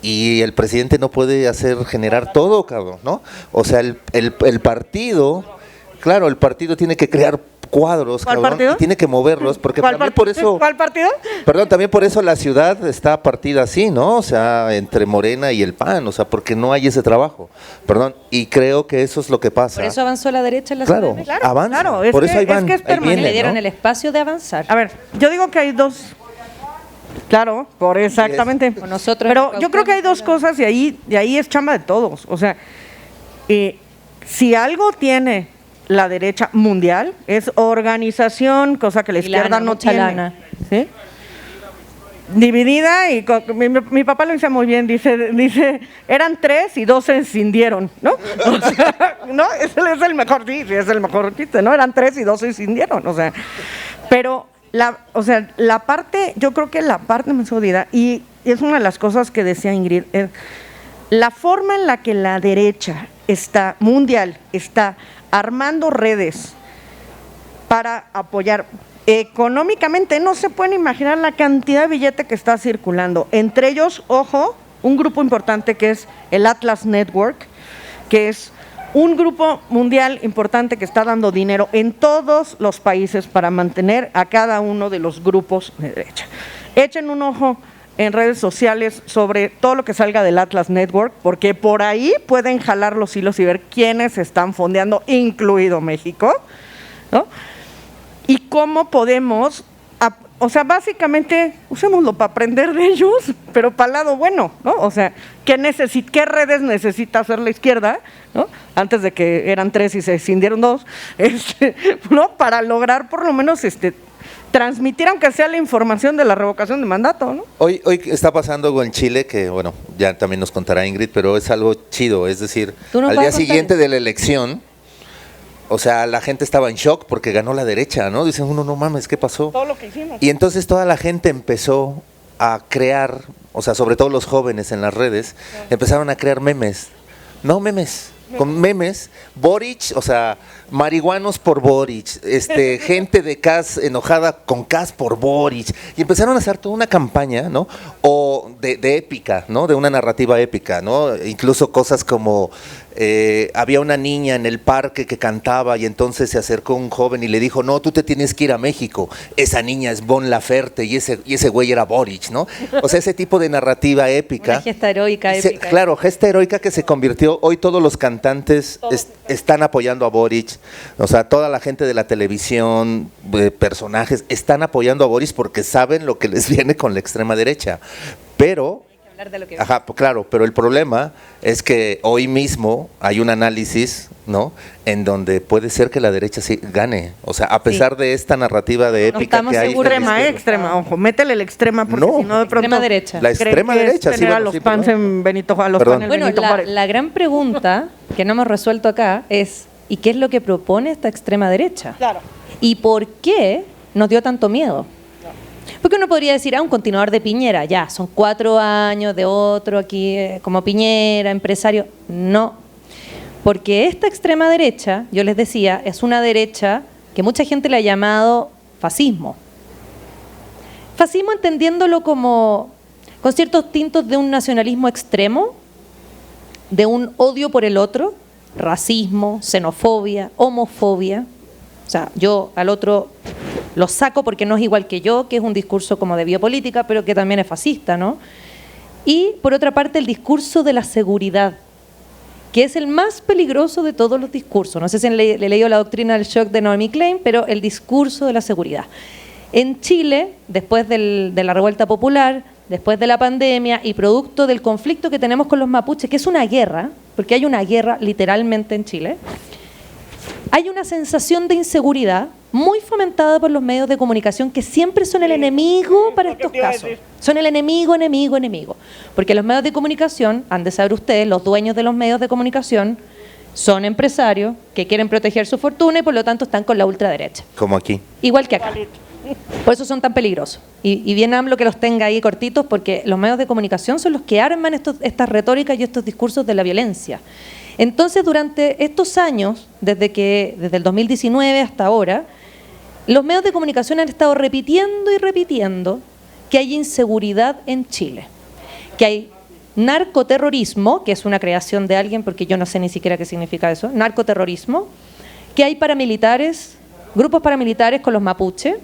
y el presidente no puede generar todo, cabrón, ¿no? O sea, el partido, claro, el partido tiene que crear cuadros, ¿Cuál cabrón, partido? y tiene que moverlos, porque también por eso... ¿Cuál partido? Perdón, también por eso la ciudad está partida así, ¿no? O sea, entre Morena y el PAN, o sea, porque no hay ese trabajo. Perdón, y creo que eso es lo que pasa. Por eso avanzó la derecha en la Claro, Ciudad de México. avanza. Claro, es por que- eso ahí es van, que es ahí permanente. vienen, Le dieron ¿no? el espacio de avanzar. A ver, yo digo que hay dos. Claro, por exactamente. Con nosotros Pero en yo creo que hay dos Cauquenes, cosas y ahí es chamba de todos. O sea, si algo tiene la derecha mundial es organización, cosa que la Y izquierda lana, no mucha tiene. lana. ¿Sí? Dividida y mi papá lo dice muy bien, dice, eran 3 y 2 se escindieron, ¿no? O sea, no, ese es el mejor, sí, es el mejor chiste, ¿no? Eran 3 y 2 se escindieron, o sea, pero la parte, yo creo que la parte más jodida, y es una de las cosas que decía Ingrid, la forma en la que la derecha mundial está armando redes para apoyar económicamente, no se pueden imaginar la cantidad de billete que está circulando. Entre ellos, ojo, un grupo importante que es el Atlas Network, que es un grupo mundial importante que está dando dinero en todos los países para mantener a cada uno de los grupos de derecha. Echen un ojo en redes sociales sobre todo lo que salga del Atlas Network, porque por ahí pueden jalar los hilos y ver quiénes están fondeando, incluido México, ¿no? Y cómo podemos, o sea, básicamente usémoslo para aprender de ellos, pero para el lado bueno, ¿no? O sea, ¿qué redes necesita hacer la izquierda, ¿no? Antes de que eran 3 y se escindieron 2, ¿no? Para lograr por lo menos transmitir, aunque sea la información de la revocación de mandato, ¿no? Hoy está pasando algo en Chile que, bueno, ya también nos contará Ingrid, pero es algo chido, es decir, ¿Tú nos al vas día a contar? siguiente de la elección, o sea, la gente estaba en shock porque ganó la derecha, ¿no? Dicen uno, no mames, ¿qué pasó? Todo lo que hicimos. Y entonces toda la gente empezó a crear, o sea, sobre todo los jóvenes en las redes, empezaron a crear memes. No memes, con memes. Boric, o sea, marihuanos por Boric, gente de CAS enojada con CAS por Boric. Y empezaron a hacer toda una campaña, ¿no? O de épica, ¿no? De una narrativa épica, ¿no? Incluso cosas como había una niña en el parque que cantaba y entonces se acercó un joven y le dijo, no, tú te tienes que ir a México, esa niña es Bon Laferte y ese güey era Boric, ¿no? O sea, ese tipo de narrativa épica. Una gesta heroica, épica. Claro, gesta heroica que se convirtió, hoy todos los cantantes están apoyando a Boric, o sea, toda la gente de la televisión, personajes, están apoyando a Boric porque saben lo que les viene con la extrema derecha, pero... De lo que Ajá, pues claro, pero el problema es que hoy mismo hay un análisis, ¿no? En donde puede ser que la derecha sí gane. O sea, a pesar de esta narrativa de No épica estamos que hay. seguros. Extrema, ojo, métele el extrema, porque No. si no de pronto... Extrema derecha. La extrema creen que derecha, es sí, tener a bueno, los sí, fans perdón. en Benito Juárez, los Perdón. fans en Bueno, Benito Juárez. la gran pregunta que no hemos resuelto acá es, ¿y qué es lo que propone esta extrema derecha? Claro. ¿Y por qué nos dio tanto miedo? Porque uno podría decir, un continuador de Piñera, ya, son 4 años de otro aquí como Piñera, empresario. No, porque esta extrema derecha, yo les decía, es una derecha que mucha gente le ha llamado fascismo. Fascismo entendiéndolo como con ciertos tintos de un nacionalismo extremo, de un odio por el otro, racismo, xenofobia, homofobia. O sea, yo al otro lo saco porque no es igual que yo, que es un discurso como de biopolítica, pero que también es fascista, ¿no? Y, por otra parte, el discurso de la seguridad, que es el más peligroso de todos los discursos. No sé si le he leído la doctrina del shock de Naomi Klein, pero el discurso de la seguridad. En Chile, después de la revuelta popular, después de la pandemia y producto del conflicto que tenemos con los mapuches, que es una guerra, porque hay una guerra literalmente en Chile, hay una sensación de inseguridad muy fomentada por los medios de comunicación, que siempre son el enemigo para estos casos. Son el enemigo. Porque los medios de comunicación, han de saber ustedes, los dueños de los medios de comunicación son empresarios que quieren proteger su fortuna y por lo tanto están con la ultraderecha. Como aquí. Igual que acá. Por eso son tan peligrosos. Y bien AMLO que los tenga ahí cortitos, porque los medios de comunicación son los que arman estas retóricas y estos discursos de la violencia. Entonces, durante estos años, desde el 2019 hasta ahora, los medios de comunicación han estado repitiendo y repitiendo que hay inseguridad en Chile, que hay narcoterrorismo, que es una creación de alguien, porque yo no sé ni siquiera qué significa eso, narcoterrorismo, que hay paramilitares, grupos paramilitares con los mapuches,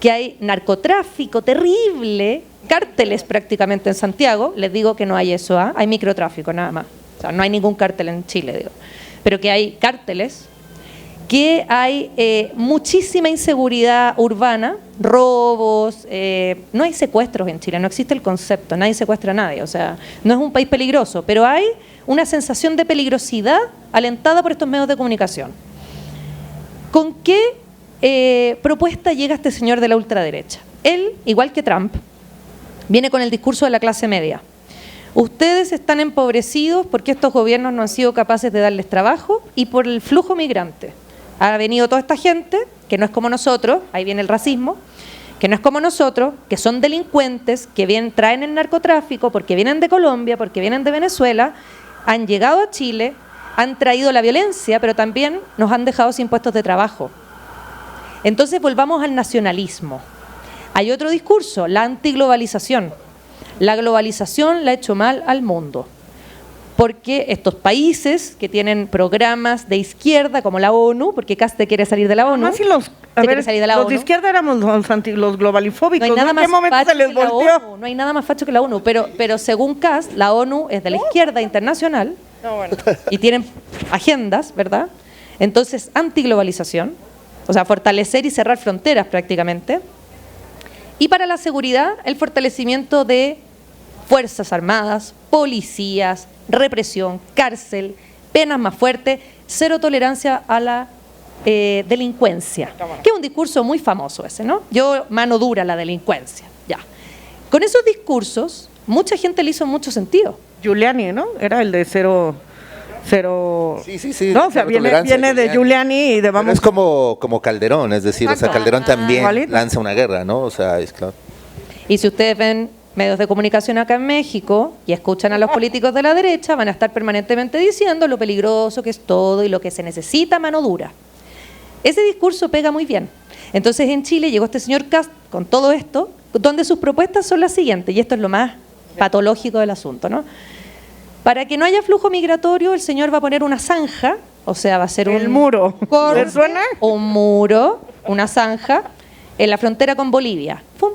que hay narcotráfico terrible, cárteles prácticamente en Santiago. Les digo que no hay eso, hay microtráfico nada más. O sea, no hay ningún cártel en Chile, digo. Pero que hay cárteles, que hay muchísima inseguridad urbana, robos, no hay secuestros en Chile, no existe el concepto, nadie secuestra a nadie, o sea, no es un país peligroso, pero hay una sensación de peligrosidad alentada por estos medios de comunicación. ¿Con qué propuesta llega este señor de la ultraderecha? Él, igual que Trump, viene con el discurso de la clase media. Ustedes están empobrecidos porque estos gobiernos no han sido capaces de darles trabajo y por el flujo migrante. Ha venido toda esta gente, que no es como nosotros, ahí viene el racismo, que no es como nosotros, que son delincuentes, que traen el narcotráfico porque vienen de Colombia, porque vienen de Venezuela, han llegado a Chile, han traído la violencia, pero también nos han dejado sin puestos de trabajo. Entonces volvamos al nacionalismo. Hay otro discurso, la antiglobalización. La globalización la ha hecho mal al mundo, porque estos países que tienen programas de izquierda, como la ONU, porque Caste quiere salir de la ONU. Más si los de izquierda éramos los globalifóbicos. No hay nada ¿En más qué momento facho se les que la volteó? ONU, no hay nada más facho que la ONU, pero según Cast, la ONU es de la izquierda internacional y tienen agendas, ¿verdad? Entonces, antiglobalización, o sea, fortalecer y cerrar fronteras prácticamente. Y para la seguridad, el fortalecimiento de Fuerzas Armadas, policías, represión, cárcel, penas más fuertes, cero tolerancia a la delincuencia, que es un discurso muy famoso ese, ¿no? Yo, mano dura a la delincuencia, ya. Con esos discursos, mucha gente le hizo mucho sentido. Giuliani, ¿no? Era el de cero. Sí. No, o sea, viene de Giuliani y de Pero es como Calderón, es decir, o sea, Calderón también lanza una guerra, ¿no? O sea, es claro. Y si ustedes ven medios de comunicación acá en México y escuchan a los políticos de la derecha, van a estar permanentemente diciendo lo peligroso que es todo y lo que se necesita mano dura. Ese discurso pega muy bien. Entonces en Chile llegó este señor Kast con todo esto, donde sus propuestas son las siguientes, y esto es lo más patológico del asunto, ¿no? Para que no haya flujo migratorio, el señor va a poner una zanja, o sea, va a ser el muro. ¿Les suena? Un muro, una zanja, en la frontera con Bolivia. ¡Pum!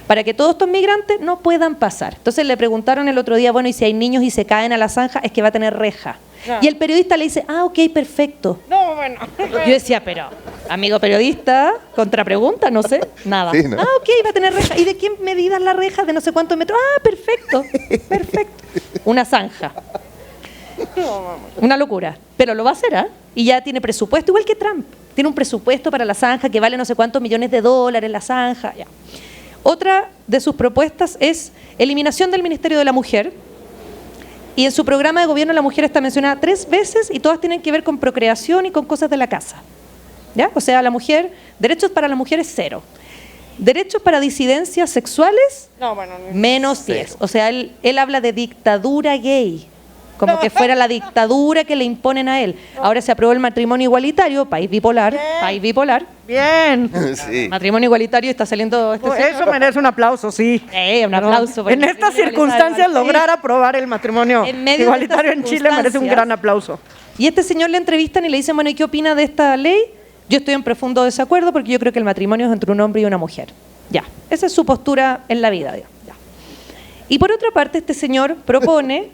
Para que todos estos migrantes no puedan pasar. Entonces le preguntaron el otro día, bueno, y si hay niños y se caen a la zanja, es que va a tener reja. No. Y el periodista le dice, ok, perfecto. No, bueno. Yo decía, pero, amigo periodista, contrapregunta, no sé, nada. Sí, ¿no? Ok, va a tener reja. ¿Y de qué medida la reja? De no sé cuántos metros. Perfecto, perfecto. Una zanja. Una locura. Pero lo va a hacer, ¿ah? Y ya tiene presupuesto, igual que Trump. Tiene un presupuesto para la zanja que vale no sé cuántos millones de dólares la zanja. Ya. Otra de sus propuestas es eliminación del Ministerio de la Mujer. Y en su programa de gobierno la mujer está mencionada 3 veces y todas tienen que ver con procreación y con cosas de la casa. ¿Ya? O sea, la mujer, derechos para la mujer es 0. Derechos para disidencias sexuales, menos 10. O sea, él habla de dictadura gay, como que fuera la dictadura que le imponen a él. Ahora se aprobó el matrimonio igualitario, país bipolar, país bipolar. Bien. Sí. Matrimonio igualitario está saliendo... Eso merece un aplauso, sí. Un aplauso. En estas circunstancias lograr aprobar el matrimonio igualitario en Chile merece un gran aplauso. Y este señor le entrevistan y le dicen, bueno, ¿y qué opina de esta ley? Yo estoy en profundo desacuerdo porque yo creo que el matrimonio es entre un hombre y una mujer. Ya, esa es su postura en la vida. Ya. Y por otra parte, este señor propone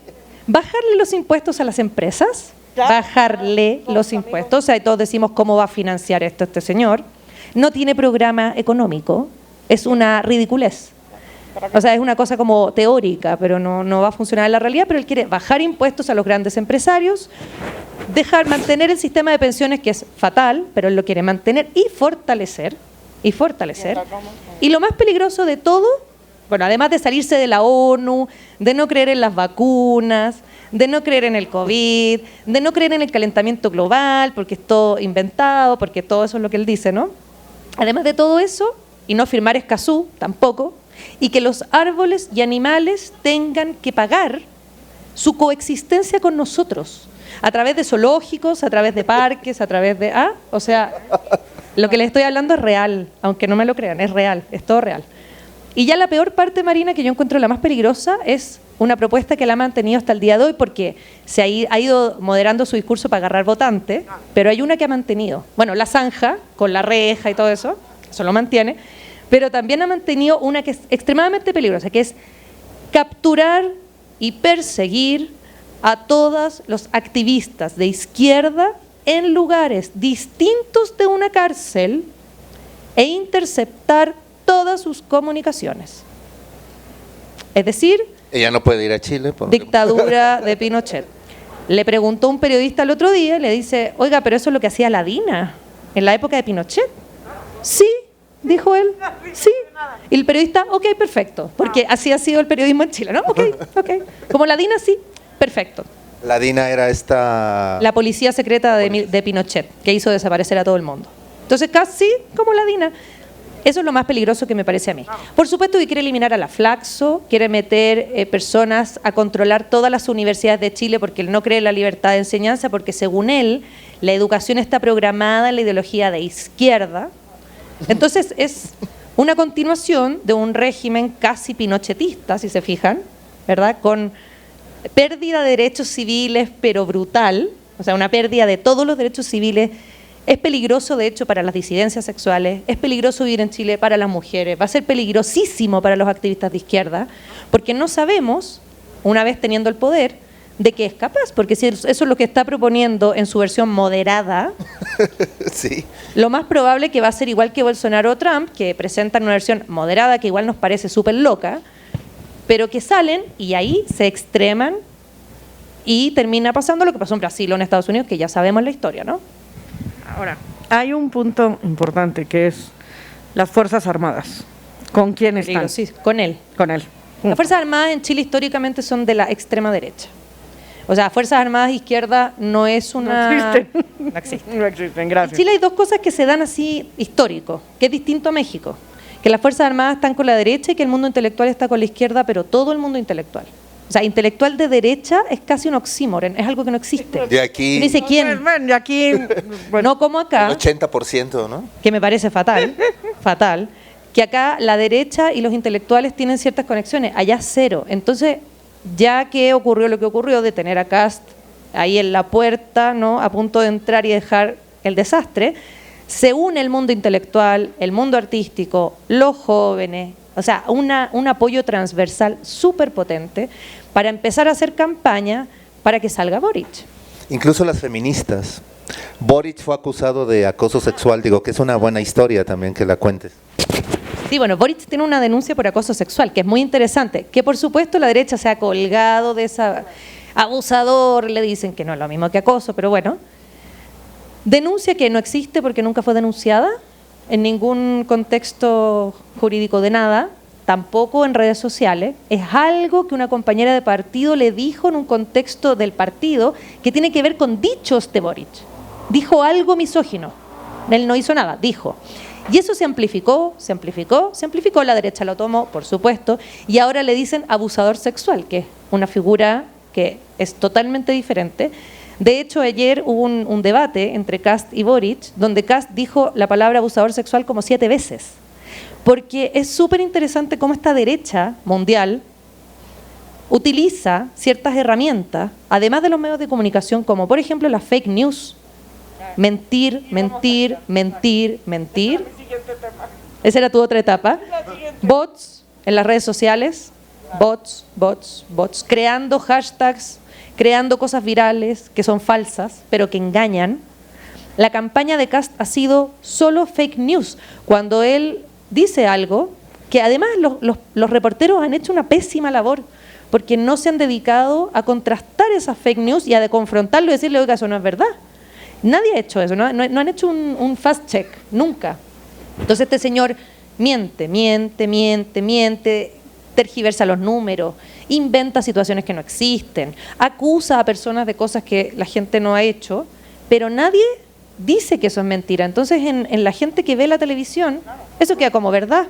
bajarle los impuestos a las empresas, bajarle los impuestos, o sea, y todos decimos cómo va a financiar esto este señor. No tiene programa económico, es una ridiculez. O sea, es una cosa como teórica, pero no va a funcionar en la realidad, pero él quiere bajar impuestos a los grandes empresarios, mantener el sistema de pensiones, que es fatal, pero él lo quiere mantener y fortalecer. Y lo más peligroso de todo, bueno, además de salirse de la ONU, de no creer en las vacunas, de no creer en el COVID, de no creer en el calentamiento global, porque es todo inventado, porque todo eso es lo que él dice, ¿no? Además de todo eso, y no firmar Escazú tampoco, y que los árboles y animales tengan que pagar su coexistencia con nosotros, a través de zoológicos, a través de parques, a través de... O sea, lo que les estoy hablando es real, aunque no me lo crean, es real, es todo real. Y ya la peor parte, Marina, que yo encuentro la más peligrosa, es una propuesta que la ha mantenido hasta el día de hoy, porque se ha ido moderando su discurso para agarrar votantes, pero hay una que ha mantenido. Bueno, la zanja, con la reja y todo eso lo mantiene, pero también ha mantenido una que es extremadamente peligrosa, que es capturar y perseguir a todos los activistas de izquierda en lugares distintos de una cárcel e interceptar todas sus comunicaciones. Es decir, ella no puede ir a Chile. Dictadura de Pinochet. Le preguntó un periodista el otro día, le dice, oiga, pero eso es lo que hacía la DINA en la época de Pinochet. Sí, dijo él, sí. Y el periodista, ok, perfecto, porque así ha sido el periodismo en Chile, ¿no? Ok. Como la DINA, sí, perfecto. La DINA era la policía secreta de Pinochet, que hizo desaparecer a todo el mundo. Entonces, casi como la DINA. Eso es lo más peligroso que me parece a mí. Por supuesto que quiere eliminar a la Flaxo, quiere meter personas a controlar todas las universidades de Chile porque él no cree en la libertad de enseñanza, porque según él, la educación está programada en la ideología de izquierda. Entonces es una continuación de un régimen casi pinochetista, si se fijan, ¿verdad? Con pérdida de derechos civiles, pero brutal, o sea, una pérdida de todos los derechos civiles. Es peligroso, de hecho, para las disidencias sexuales, es peligroso vivir en Chile para las mujeres, va a ser peligrosísimo para los activistas de izquierda, porque no sabemos, una vez teniendo el poder, de qué es capaz, porque si eso es lo que está proponiendo en su versión moderada, sí, lo más probable es que va a ser igual que Bolsonaro o Trump, que presentan una versión moderada que igual nos parece súper loca, pero que salen y ahí se extreman y termina pasando lo que pasó en Brasil o en Estados Unidos, que ya sabemos la historia, ¿no? Ahora, hay un punto importante que es las Fuerzas Armadas. ¿Con quién están? Sí, con él. Con él. Las Fuerzas Armadas en Chile históricamente son de la extrema derecha. O sea, Fuerzas Armadas izquierda no es una... No existen. No existen. No existen, gracias. En Chile hay dos cosas que se dan así histórico, que es distinto a México. Que las Fuerzas Armadas están con la derecha y que el mundo intelectual está con la izquierda, pero todo el mundo intelectual. O sea, intelectual de derecha es casi un oxímoron, es algo que no existe. De aquí... ¿Y dice quién? De aquí... No como acá, El 80%, ¿no? que me parece fatal, fatal, que acá la derecha y los intelectuales tienen ciertas conexiones, allá cero. Entonces, ya que ocurrió lo que ocurrió de tener a Kast ahí en la puerta, ¿no?, a punto de entrar y dejar el desastre, se une el mundo intelectual, el mundo artístico, los jóvenes, o sea, un apoyo transversal súper potente para empezar a hacer campaña para que salga Boric. Incluso las feministas. Boric fue acusado de acoso sexual, digo que es una buena historia también que la cuentes. Sí, bueno, Boric tiene una denuncia por acoso sexual, que es muy interesante, que por supuesto la derecha se ha colgado de esa abusador, le dicen que no es lo mismo que acoso, pero bueno. Denuncia que no existe porque nunca fue denunciada en ningún contexto jurídico de nada, tampoco en redes sociales. Es algo que una compañera de partido le dijo en un contexto del partido que tiene que ver con dichos de Boric. Dijo algo misógino. Él no hizo nada, dijo. Y eso se amplificó, la derecha lo tomó, por supuesto, y ahora le dicen abusador sexual, que es una figura que es totalmente diferente. De hecho, ayer hubo un debate entre Kast y Boric, donde Kast dijo la palabra abusador sexual como 7 veces. Porque es súper interesante cómo esta derecha mundial utiliza ciertas herramientas, además de los medios de comunicación, como por ejemplo las fake news. Mentir. Esa era tu otra etapa. Bots en las redes sociales, bots, creando hashtags, creando cosas virales que son falsas, pero que engañan. La campaña de Kast ha sido solo fake news. Cuando él dice algo, que además los reporteros han hecho una pésima labor, porque no se han dedicado a contrastar esas fake news y a confrontarlo y decirle, oiga, eso no es verdad. Nadie ha hecho eso, no han hecho un fast check, nunca. Entonces este señor miente, tergiversa los números, inventa situaciones que no existen, acusa a personas de cosas que la gente no ha hecho, pero nadie dice que eso es mentira. Entonces en la gente que ve la televisión, eso queda como verdad.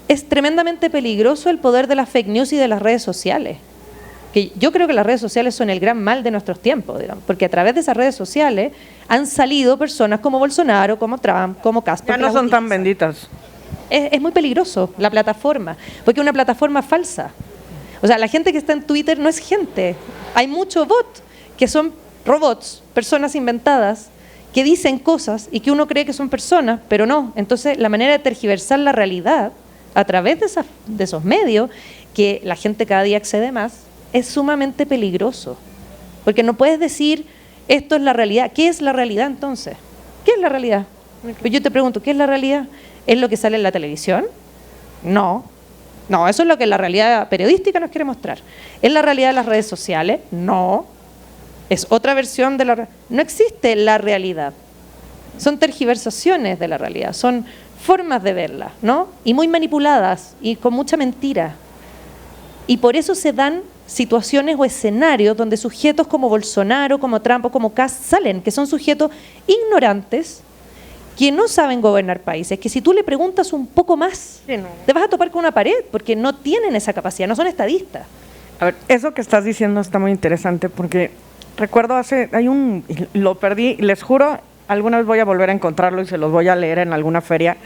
Es tremendamente peligroso el poder de las fake news y de las redes sociales. Que yo creo que las redes sociales son el gran mal de nuestros tiempos, digamos, porque a través de esas redes sociales han salido personas como Bolsonaro, como Trump, como Casper. Ya no son tan benditas. Es muy peligroso la plataforma, porque es una plataforma falsa. O sea, la gente que está en Twitter no es gente. Hay muchos bots que son robots, personas inventadas, que dicen cosas y que uno cree que son personas, pero no. Entonces, la manera de tergiversar la realidad a través de esos medios, que la gente cada día accede más, es sumamente peligroso. Porque no puedes decir, esto es la realidad. ¿Qué es la realidad entonces? ¿Qué es la realidad? Pues yo te pregunto, ¿qué es la realidad? ¿Es lo que sale en la televisión? No. No, eso es lo que la realidad periodística nos quiere mostrar. ¿Es la realidad de las redes sociales? No. Es otra versión de la realidad. No existe la realidad. Son tergiversaciones de la realidad, son formas de verla, ¿no? Y muy manipuladas y con mucha mentira. Y por eso se dan situaciones o escenarios donde sujetos como Bolsonaro, como Trump o como Kass salen, que son sujetos ignorantes, que no saben gobernar países, que si tú le preguntas un poco más, Sí, no. te vas a topar con una pared, porque no tienen esa capacidad, no son estadistas. A ver, eso que estás diciendo está muy interesante porque recuerdo lo perdí, les juro, alguna vez voy a volver a encontrarlo y se los voy a leer en alguna feria.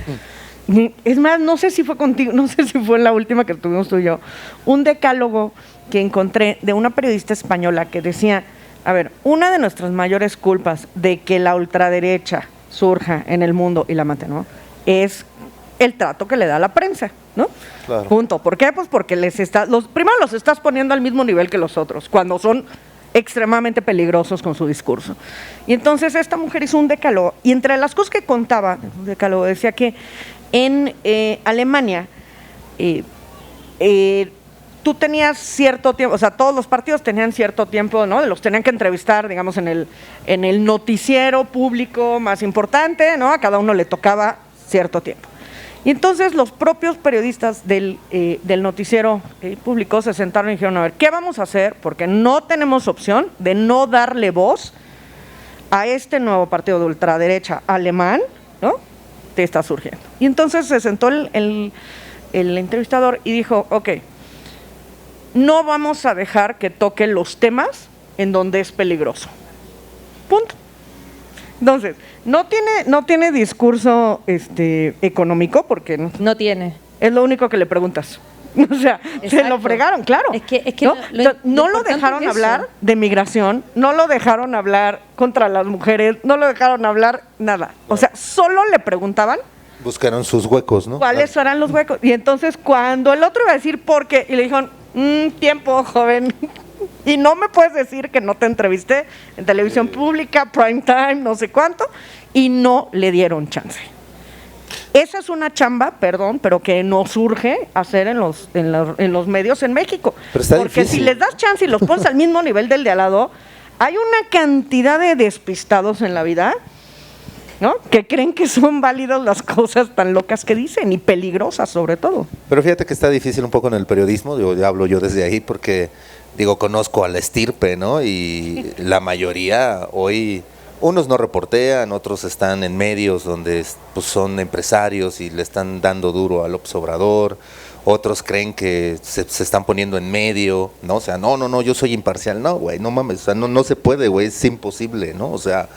Es más, no sé si fue contigo, no sé si fue la última que tuvimos tú y yo, un decálogo que encontré de una periodista española que decía, a ver, una de nuestras mayores culpas de que la ultraderecha surja en el mundo y la mate, ¿no?, es el trato que le da a la prensa, ¿no? Claro. Punto. ¿Por qué? Pues porque primero los estás poniendo al mismo nivel que los otros, cuando son extremadamente peligrosos con su discurso. Y entonces esta mujer hizo un decálogo, y entre las cosas que contaba, un decálogo decía que en Alemania tú tenías cierto tiempo, o sea, todos los partidos tenían cierto tiempo, ¿no? Los tenían que entrevistar, digamos, en el noticiero público más importante, ¿no? A cada uno le tocaba cierto tiempo. Y entonces los propios periodistas del noticiero público se sentaron y dijeron, a ver, ¿qué vamos a hacer? Porque no tenemos opción de no darle voz a este nuevo partido de ultraderecha alemán, ¿no?, que está surgiendo. Y entonces se sentó el entrevistador y dijo, ok, no vamos a dejar que toque los temas en donde es peligroso. Punto. Entonces, no tiene discurso económico porque No tiene. es lo único que le preguntas. O sea, se Exacto. lo fregaron, claro. Es que ¿no? No lo importante dejaron es eso. hablar de migración, no lo dejaron hablar contra las mujeres, no lo dejaron hablar nada. O sea, solo le preguntaban Buscaron sus huecos, ¿no? cuáles eran los huecos. Y entonces cuando el otro iba a decir por qué, y le dijeron, tiempo, joven. Y no me puedes decir que no te entrevisté en televisión pública, prime time, no sé cuánto, y no le dieron chance. Esa es una chamba, perdón, pero que no surge hacer en los medios en México. Pero está porque difícil. si les das chance y los pones al mismo nivel del de al lado, hay una cantidad de despistados en la vida, ¿no?, que creen que son válidas las cosas tan locas que dicen y peligrosas sobre todo. Pero fíjate que está difícil un poco en el periodismo, hablo yo desde ahí porque, conozco a la estirpe, ¿no? Y la mayoría hoy, unos no reportean, otros están en medios donde pues, son empresarios y le están dando duro al López Obrador, otros creen que se están poniendo en medio, ¿no? O sea, no, yo soy imparcial. No, güey, no mames, o sea, no se puede, güey, es imposible, ¿no? O sea,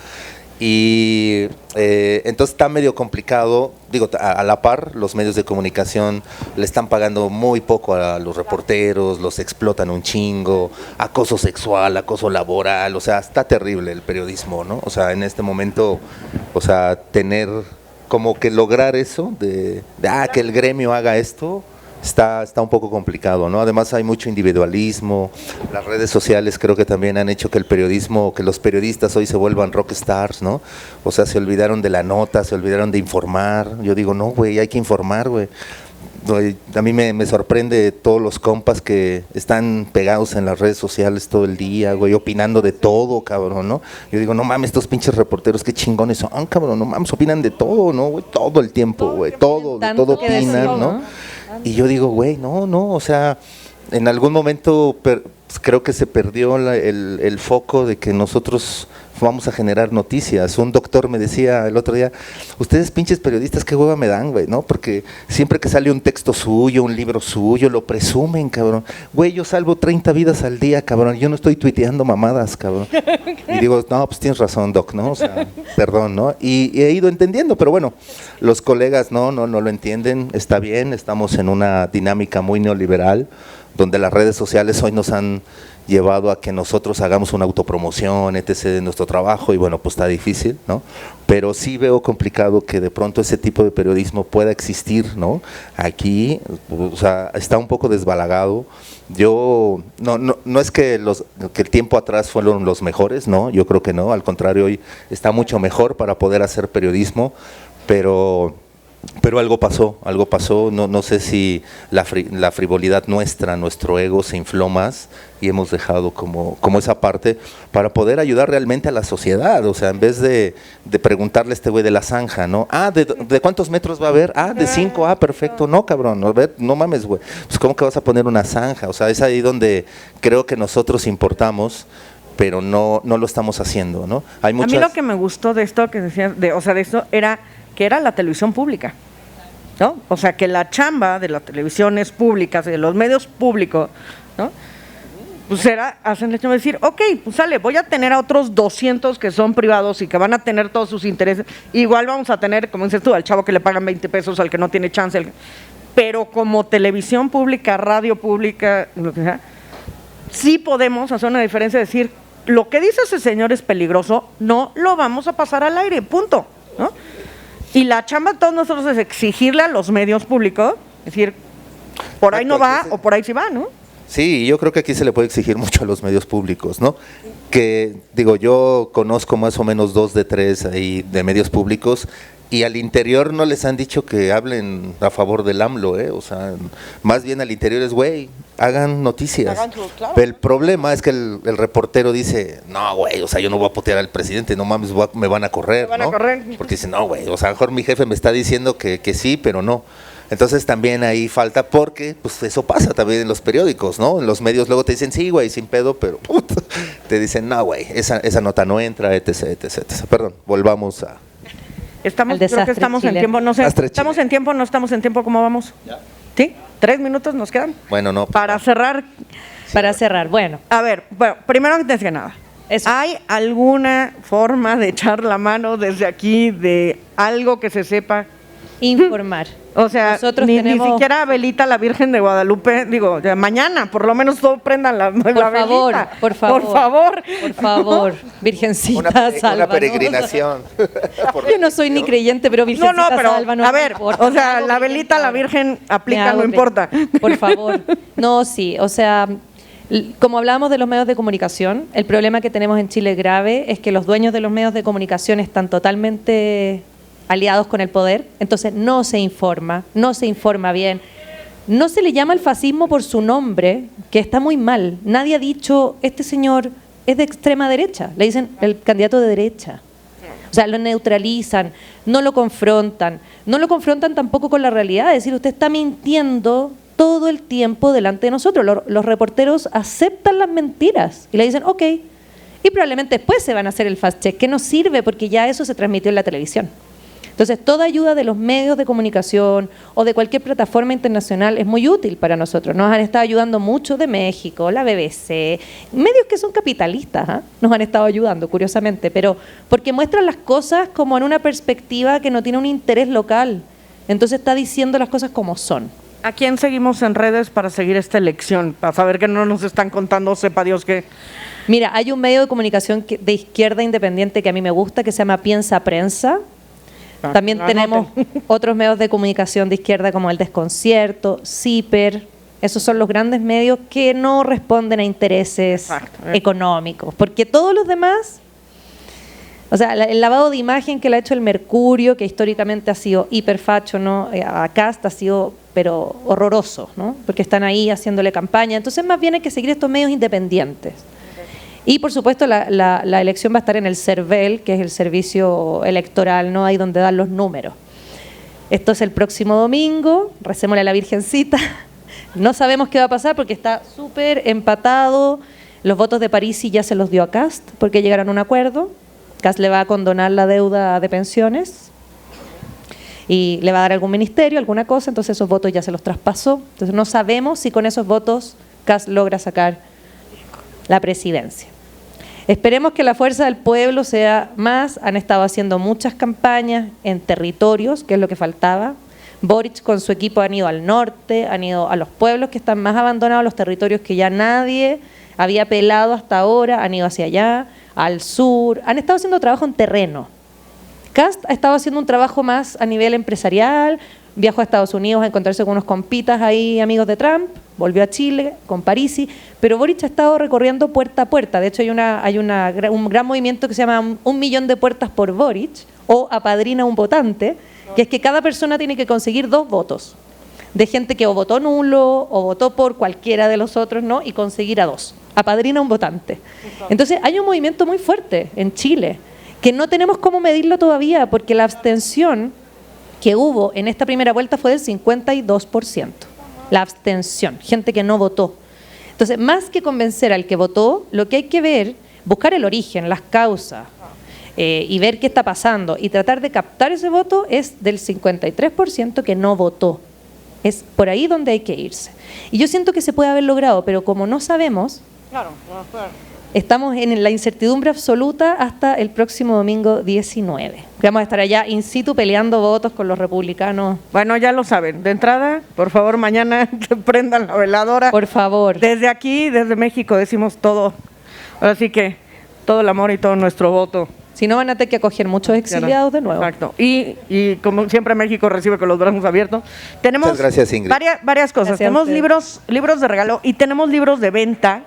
y entonces está medio complicado, a la par los medios de comunicación le están pagando muy poco a los reporteros, los explotan un chingo, acoso sexual, acoso laboral, o sea, está terrible el periodismo, ¿no? O sea, en este momento, o sea, tener como que lograr eso de que el gremio haga esto, está un poco complicado, ¿no? Además hay mucho individualismo, las redes sociales creo que también han hecho que que los periodistas hoy se vuelvan rockstars, ¿no? O sea, se olvidaron de la nota, se olvidaron de informar. Yo digo, no, güey, hay que informar, güey. A mí me sorprende todos los compas que están pegados en las redes sociales todo el día, güey, opinando de todo, cabrón, ¿no? Yo digo, no mames, estos pinches reporteros, qué chingones son, cabrón, no mames, opinan de todo, ¿no, güey? Todo el tiempo, güey, todo opinan, ¿no? Y yo digo, güey, no, o sea, en algún momento creo que se perdió el foco de que nosotros vamos a generar noticias. Un doctor me decía el otro día, ustedes pinches periodistas, qué hueva me dan, güey, ¿no? Porque siempre que sale un texto suyo, un libro suyo, lo presumen, cabrón. Güey, yo salvo 30 vidas al día, cabrón, yo no estoy tuiteando mamadas, cabrón. Y digo, no, pues tienes razón, doc, ¿no? O sea, perdón, ¿no? Y he ido entendiendo, pero bueno, los colegas no lo entienden, está bien, estamos en una dinámica muy neoliberal, donde las redes sociales hoy nos han llevado a que nosotros hagamos una autopromoción, etc. de nuestro trabajo, y bueno, pues está difícil, ¿no? Pero sí veo complicado que de pronto ese tipo de periodismo pueda existir, ¿no? Aquí, o sea, está un poco desbalagado. Yo, no es que el tiempo atrás fueron los mejores, ¿no? Yo creo que no, al contrario, hoy está mucho mejor para poder hacer periodismo, pero algo pasó, no sé si la frivolidad nuestra, nuestro ego se infló más y hemos dejado como esa parte para poder ayudar realmente a la sociedad. O sea, en vez de preguntarle a este güey de la zanja, ¿no? ¿De cuántos metros va a haber? De 5, perfecto. No, cabrón, no mames, güey. Pues ¿cómo que vas a poner una zanja? O sea, es ahí donde creo que nosotros importamos, pero no lo estamos haciendo, ¿no? A mí lo que me gustó de esto que decías, de esto era que era la televisión pública, ¿no? O sea, que la chamba de las televisiones públicas, de los medios públicos, ¿no? Pues hacen el hecho de decir, ok, pues sale, voy a tener a otros 200 que son privados y que van a tener todos sus intereses. Igual vamos a tener, como dices tú, al chavo que le pagan 20 pesos, al que no tiene chance. Pero como televisión pública, radio pública, lo que sea, sí podemos hacer una diferencia, decir, lo que dice ese señor es peligroso, no lo vamos a pasar al aire, punto, ¿no? Y la chamba de todos nosotros es exigirle a los medios públicos, es decir, por ahí no va o por ahí sí va, ¿no? Sí, yo creo que aquí se le puede exigir mucho a los medios públicos, ¿no? Que, digo, yo conozco más o menos 2 de 3 ahí de medios públicos y al interior no les han dicho que hablen a favor del AMLO, ¿eh? O sea, más bien al interior es, güey, hagan noticias. Claro. Pero el problema es que el reportero dice, no, güey, o sea, yo no voy a putear al presidente, no mames, me van a correr, ¿no? Porque dice, no, güey, o sea, a lo mejor mi jefe me está diciendo que sí, pero no. Entonces también ahí falta, porque pues eso pasa también en los periódicos, ¿no? En los medios luego te dicen, sí, güey, sin pedo, pero te dicen, no, güey, esa nota no entra, etc. Perdón, volvamos a... Creo que estamos en tiempo, no sé, ¿estamos en tiempo, no estamos en tiempo? ¿Cómo vamos? ¿Ya? ¿Sí? 3 minutos nos quedan. Bueno, no. Para cerrar. Sí, para cerrar, bueno. A ver, primero antes que nada, ¿hay alguna forma de echar la mano desde aquí de algo que se sepa? Informar. O sea, ni siquiera velita la Virgen de Guadalupe, digo, mañana, por lo menos todos prendan la velita. Por favor, Virgencita, salva. Una peregrinación. Yo no soy ni creyente, pero Virgencita, pero, salva. A ver, o sea, la velita, la Virgen aplica, no importa. Por favor. No, sí, o sea, como hablábamos de los medios de comunicación, el problema que tenemos en Chile grave es que los dueños de los medios de comunicación están totalmente aliados con el poder, entonces no se informa bien, no se le llama al fascismo por su nombre, que está muy mal. Nadie ha dicho, este señor es de extrema derecha, le dicen el candidato de derecha. O sea, lo neutralizan, no lo confrontan tampoco con la realidad, es decir, usted está mintiendo todo el tiempo delante de nosotros. Los reporteros aceptan las mentiras y le dicen, ok, y probablemente después se van a hacer el fact check, que no sirve porque ya eso se transmitió en la televisión. Entonces, toda ayuda de los medios de comunicación o de cualquier plataforma internacional es muy útil para nosotros. Nos han estado ayudando mucho de México, la BBC, medios que son capitalistas, ¿eh? Nos han estado ayudando, curiosamente, pero porque muestran las cosas como en una perspectiva que no tiene un interés local. Entonces, está diciendo las cosas como son. ¿A quién seguimos en redes para seguir esta elección? Para saber que no nos están contando, sepa Dios qué. Mira, hay un medio de comunicación de izquierda independiente que a mí me gusta, que se llama Piensa Prensa. También tenemos otros medios de comunicación de izquierda como El Desconcierto, CIPER. Esos son los grandes medios que no responden a intereses económicos, porque todos los demás, o sea, el lavado de imagen que le ha hecho el Mercurio, que históricamente ha sido hiperfacho, ¿no? A Cast ha sido pero horroroso, ¿no? Porque están ahí haciéndole campaña. Entonces, más bien hay que seguir estos medios independientes. Y, por supuesto, la elección va a estar en el CERVEL, que es el servicio electoral, ¿no? Ahí donde dan los números. Esto es el próximo domingo, recémosle a la Virgencita. No sabemos qué va a pasar porque está súper empatado. Los votos de Parisi ya se los dio a Kast porque llegaron a un acuerdo. Kast le va a condonar la deuda de pensiones y le va a dar algún ministerio, alguna cosa, entonces esos votos ya se los traspasó. Entonces no sabemos si con esos votos Kast logra sacar la presidencia. Esperemos que la fuerza del pueblo sea más. Han estado haciendo muchas campañas en territorios, que es lo que faltaba. Boric con su equipo han ido al norte, han ido a los pueblos que están más abandonados, los territorios que ya nadie había pelado hasta ahora, han ido hacia allá, al sur, han estado haciendo trabajo en terreno. Kast ha estado haciendo un trabajo más a nivel empresarial, viajó a Estados Unidos a encontrarse con unos compitas ahí, amigos de Trump, volvió a Chile con Parisi, pero Boric ha estado recorriendo puerta a puerta. De hecho, hay un gran movimiento que se llama 1 millón de puertas por Boric, o apadrina un votante, que es que cada persona tiene que conseguir 2 votos, de gente que o votó nulo o votó por cualquiera de los otros, ¿no? Y conseguir a 2. Apadrina un votante. Entonces, hay un movimiento muy fuerte en Chile, que no tenemos cómo medirlo todavía, porque la abstención que hubo en esta primera vuelta fue del 52%. La abstención, gente que no votó. Entonces, más que convencer al que votó, lo que hay que ver, buscar el origen, las causas, y ver qué está pasando, y tratar de captar ese voto es del 53% que no votó. Es por ahí donde hay que irse. Y yo siento que se puede haber logrado, pero como no sabemos, estamos en la incertidumbre absoluta hasta el próximo domingo 19. Vamos a estar allá in situ peleando votos con los republicanos. Bueno, ya lo saben. De entrada, por favor, mañana prendan la veladora. Por favor. Desde aquí, desde México, decimos todo. Así que todo el amor y todo nuestro voto. Si no, van a tener que acoger muchos exiliados de nuevo. Exacto. Y como siempre México recibe con los brazos abiertos. Tenemos Muchas gracias, Ingrid. varias cosas. Gracias tenemos libros de regalo y tenemos libros de venta